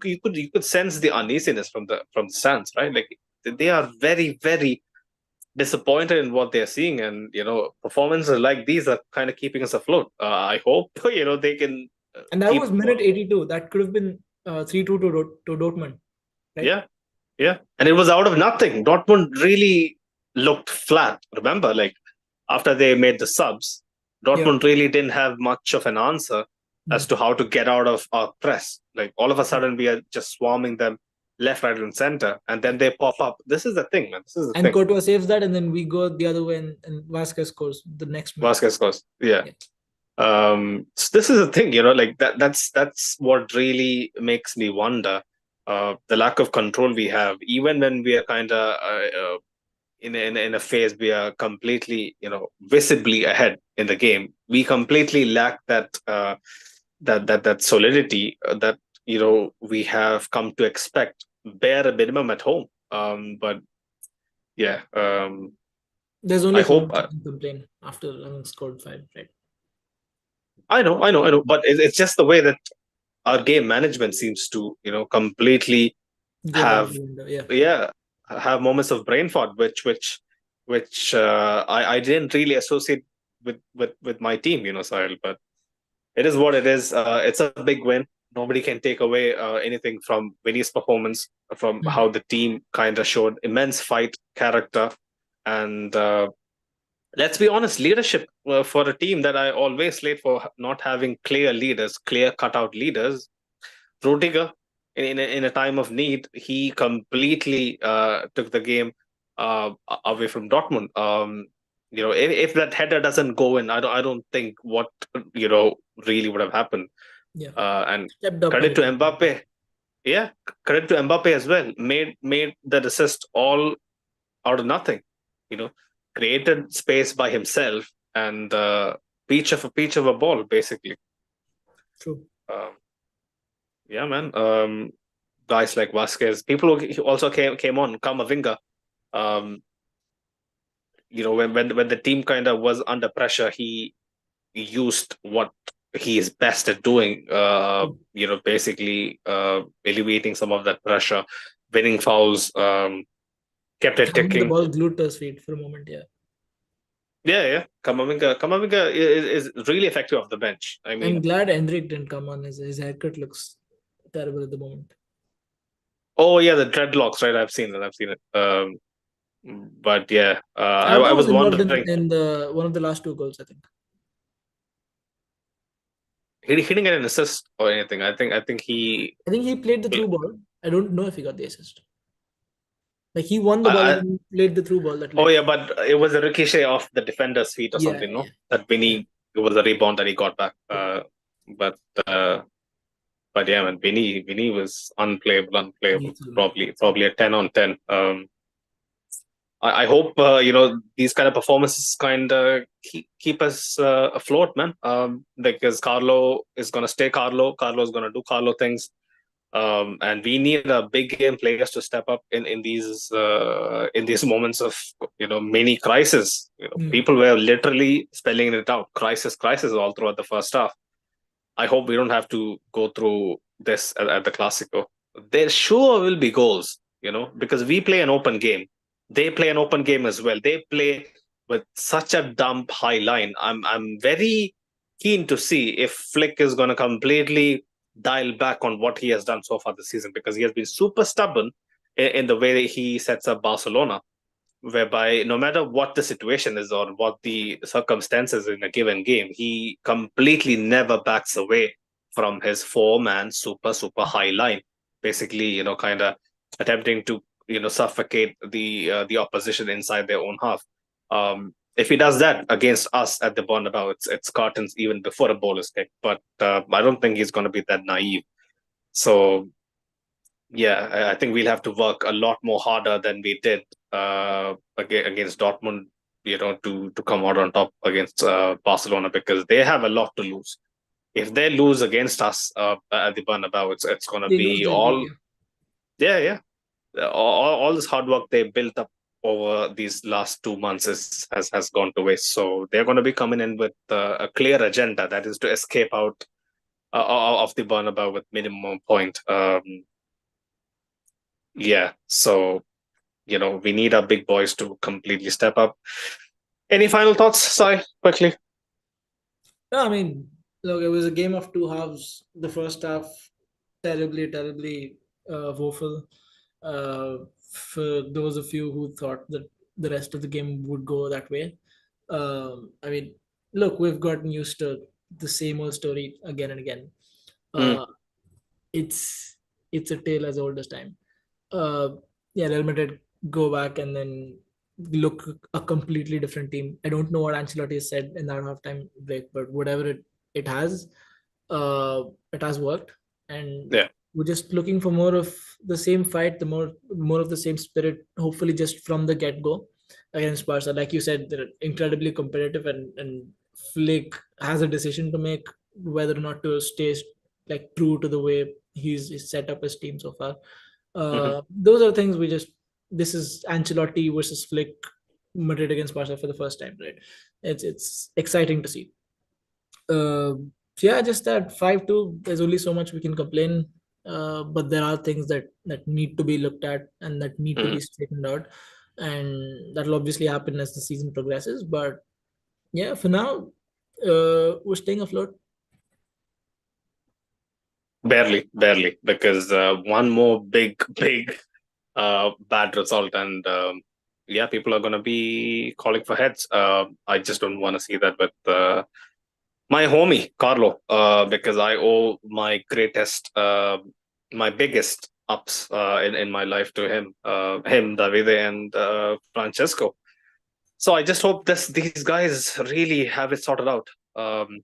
could sense the uneasiness from the stands, right? Like they are very disappointed in what they're seeing, and performances like these are kind of keeping us afloat. I hope they can And that was keep. minute 82. That could have been 3-2 to Dortmund, right? Yeah, yeah, and it was out of nothing. Dortmund really looked flat. Remember, like after they made the subs, Yeah. Dortmund really didn't have much of an answer as Mm. to how to get out of our press. Like all of a sudden, we are just swarming them left, right, and center, and then they pop up. This is the thing, man. This is the And thing. Courtois saves that, and then we go the other way, and Vasquez scores the next minute. Vasquez scores. Yeah. Yeah. So this is the thing, like that's what really makes me wonder, the lack of control we have, even when we are kind of in a phase we are completely, visibly ahead in the game. We completely lack that solidity, that we have come to expect bare a minimum at home. But yeah, There's I only so hope. much you can complain after having scored five, right? I know, but it's just the way that our game management seems to completely Go out have, the window. Yeah. yeah, have moments of brain fart, which I didn't really associate with my team, Sahil. But it is what it is. It's a big win. Nobody can take away anything from Vinny's performance, from Mm. how the team kind of showed immense fight character, and let's be honest, leadership for a team that I always slate for not having clear leaders, clear cutout leaders. Rudiger, in a time of need, he completely took the game away from Dortmund. If that header doesn't go in, I don't think what really would have happened. Yeah. And Stepped up credit to everything. Mbappe, yeah, credit to Mbappe as well. Made that assist all out of nothing. You know, created space by himself, and peach of a ball, basically. True. Um, yeah, man. Guys like Vasquez, people who also came on, Kamavinga. Um, when the team kind of was under pressure, he used what he is best at doing. Basically alleviating some of that pressure, winning fouls, kept it Having the ticking. ball glued to his feet for a moment. Yeah. Yeah, yeah. Kamavinga is really effective off the bench. I I'm mean, glad Hendrik didn't come on. His haircut looks terrible at the moment. oh yeah, the dreadlocks, right? I've seen it. But yeah, I Arda was was involved wondering. in the one of the last two goals, I think. He didn't get an assist or anything. I think he. I think he played the through ball. I don't know if he got the assist. Like he won the ball I, and then played the through ball that oh led. yeah, but it was a ricochet off the defender's feet or Yeah, something, no? yeah, That yeah, Vinny, it was a rebound that he got back. yeah. But uh, but yeah, man, Vinny was unplayable. Lethal, man. Probably a 10 on 10. I hope these kind of performances kind of keep us afloat, man. Because Carlo is gonna stay Carlo. Carlo is gonna do Carlo things. And we need a big game players to step up in these moments of mini crisis. Mm. People were literally spelling it out, crisis all throughout the first half. I hope we don't have to go through this at the Clasico. There sure will be goals, because we play an open game. They play an open game as well. They play with such a dump high line. I'm very keen to see if Flick is going to completely dial back on what he has done so far this season, because he has been super stubborn in the way he sets up Barcelona, whereby no matter what the situation is or what the circumstances in a given game, he completely never backs away from his four-man super high line, basically, kind of attempting to suffocate the opposition inside their own half. If he does that against us at the Bernabeu, it's curtains even before a ball is kicked. But I don't think he's going to be that naive. So yeah, I think we'll have to work a lot more harder than we did against Dortmund, to come out on top against Barcelona, because they have a lot to lose. If they lose against us at the Bernabeu, it's going to They lose be their league. yeah. All this hard work they built up over these last 2 months has gone to waste. So they're going to be coming in with a clear agenda, that is to escape out of the Bernabeu with minimum point. Yeah, so we need our big boys to completely step up. Any final thoughts, Sai, quickly? No, I mean, look, it was a game of two halves. The first half, terribly woeful. For those of you who thought that the rest of the game would go that way, I mean, look, we've gotten used to the same old story again and again. Mm, It's it's a tale as old as time. uh, yeah, Real Madrid go back and then look a completely different team. I don't know what Ancelotti said in that halftime break, but whatever uh, it has worked, and yeah. we're just looking for more of the same fight, the more of the same spirit. Hopefully, just from the get go against Barca, like you said, they're incredibly competitive, and Flick has a decision to make whether or not to stay like true to the way he's set up his team so far. Mm-hmm. Those are things we just. This is Ancelotti versus Flick, Madrid against Barca for the first time, right? It's exciting to see. Uh, so yeah, just that 5-2. There's only so much we can complain, but there are things that need to be looked at and that need to Mm-hmm. be straightened out, and that'll obviously happen as the season progresses. But yeah, for now, we're staying afloat. Barely, because one more big bad result, and yeah, people are going to be calling for heads. I just don't want to see that with my homie Carlo, because I owe my biggest ups in my life to him, Davide, and Francesco. So I just hope these guys really have it sorted out. Come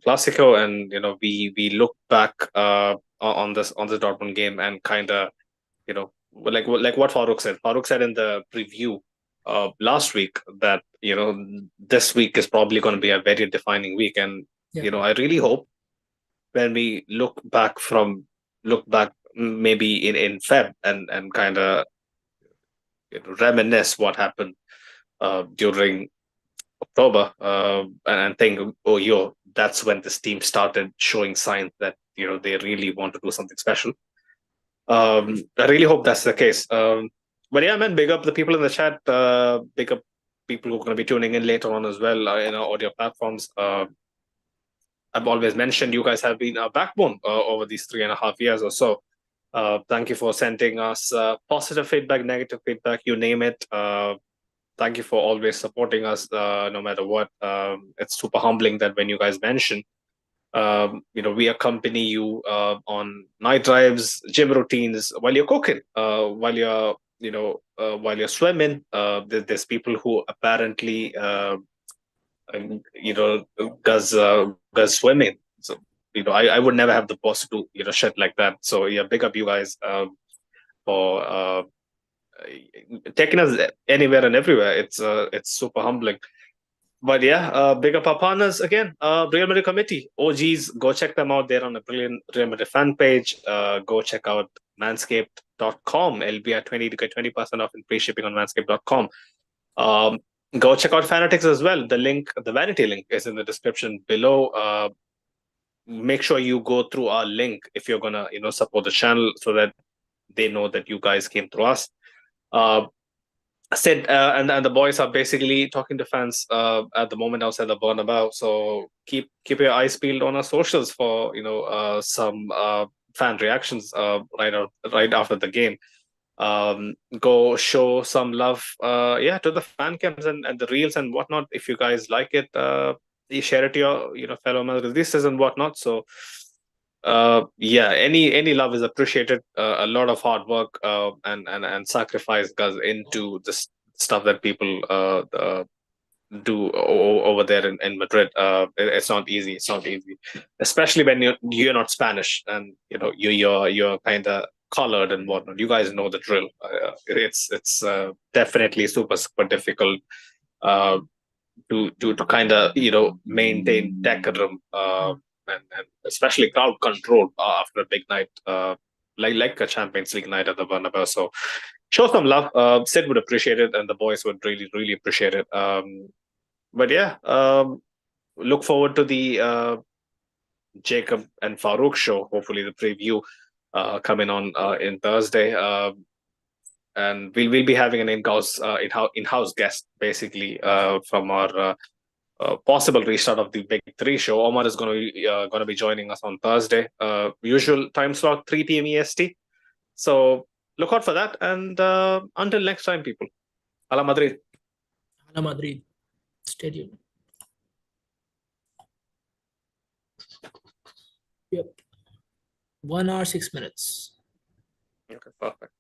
Clasico, and we look back on this Dortmund game and kind of like what Farooq said. Farooq said in the preview last week that this week is probably going to be a very defining week, and Yeah, I really hope when we look back maybe in Feb, and kind of reminisce what happened during October, and think, oh, that's when this team started showing signs that they really want to do something special. I really hope that's the case. But yeah, man, big up the people in the chat. Big up people who are going to be tuning in later on as well in our audio platforms. I've always mentioned you guys have been a backbone over these 3.5 years or so. Thank you for sending us positive feedback, negative feedback, you name it. Thank you for always supporting us, no matter what. It's super humbling that when you guys mention, we accompany you on night drives, gym routines, while you're cooking, while you're swimming. There's people who apparently, you know, does swimming. So I would never have the boss to do shit like that. So yeah, big up you guys for taking us anywhere and everywhere. It's super humbling. But yeah, big up our partners again. Real Madrid Committee, OGs, go check them out. They're on a brilliant Real Madrid fan page. Go check out manscaped.com. LBR20 to get 20% off in free shipping on manscaped.com. Um, Go check out Fanatics as well. The vanity link is in the description below. Make sure you go through our link if you're gonna support the channel, so that they know that you guys came through us. Uh, Said and the boys are basically talking to fans at the moment outside the Bernabeu. So keep your eyes peeled on our socials for some fan reactions right after the game. Go show some love, to the fan cams and the reels and whatnot. If you guys like it, you share it to your fellow Madridistas and whatnot. So any love is appreciated. A lot of hard work and sacrifice goes into this stuff that people do over there in Madrid. It's not easy. It's not easy, especially when you're not Spanish and you're kind of colored and whatnot. You guys know the drill. It's definitely super difficult uh, to kind of maintain decorum and especially crowd control after a big night like a Champions League night at the Bernabeu. So show some love. Sid would appreciate it, and the boys would really appreciate it. But yeah, look forward to the Jacob and Farouk show. Hopefully, the preview coming on in Thursday. And we'll be having an in-house guest basically from our possible restart of the Big Three show. Omar is going to be joining us on Thursday. Usual time slot, 3 p.m. EST. So look out for that. And until next time, people. Hala Madrid. Hala Madrid. Stay tuned. Yep. 1 hour, 6 minutes. Okay, perfect.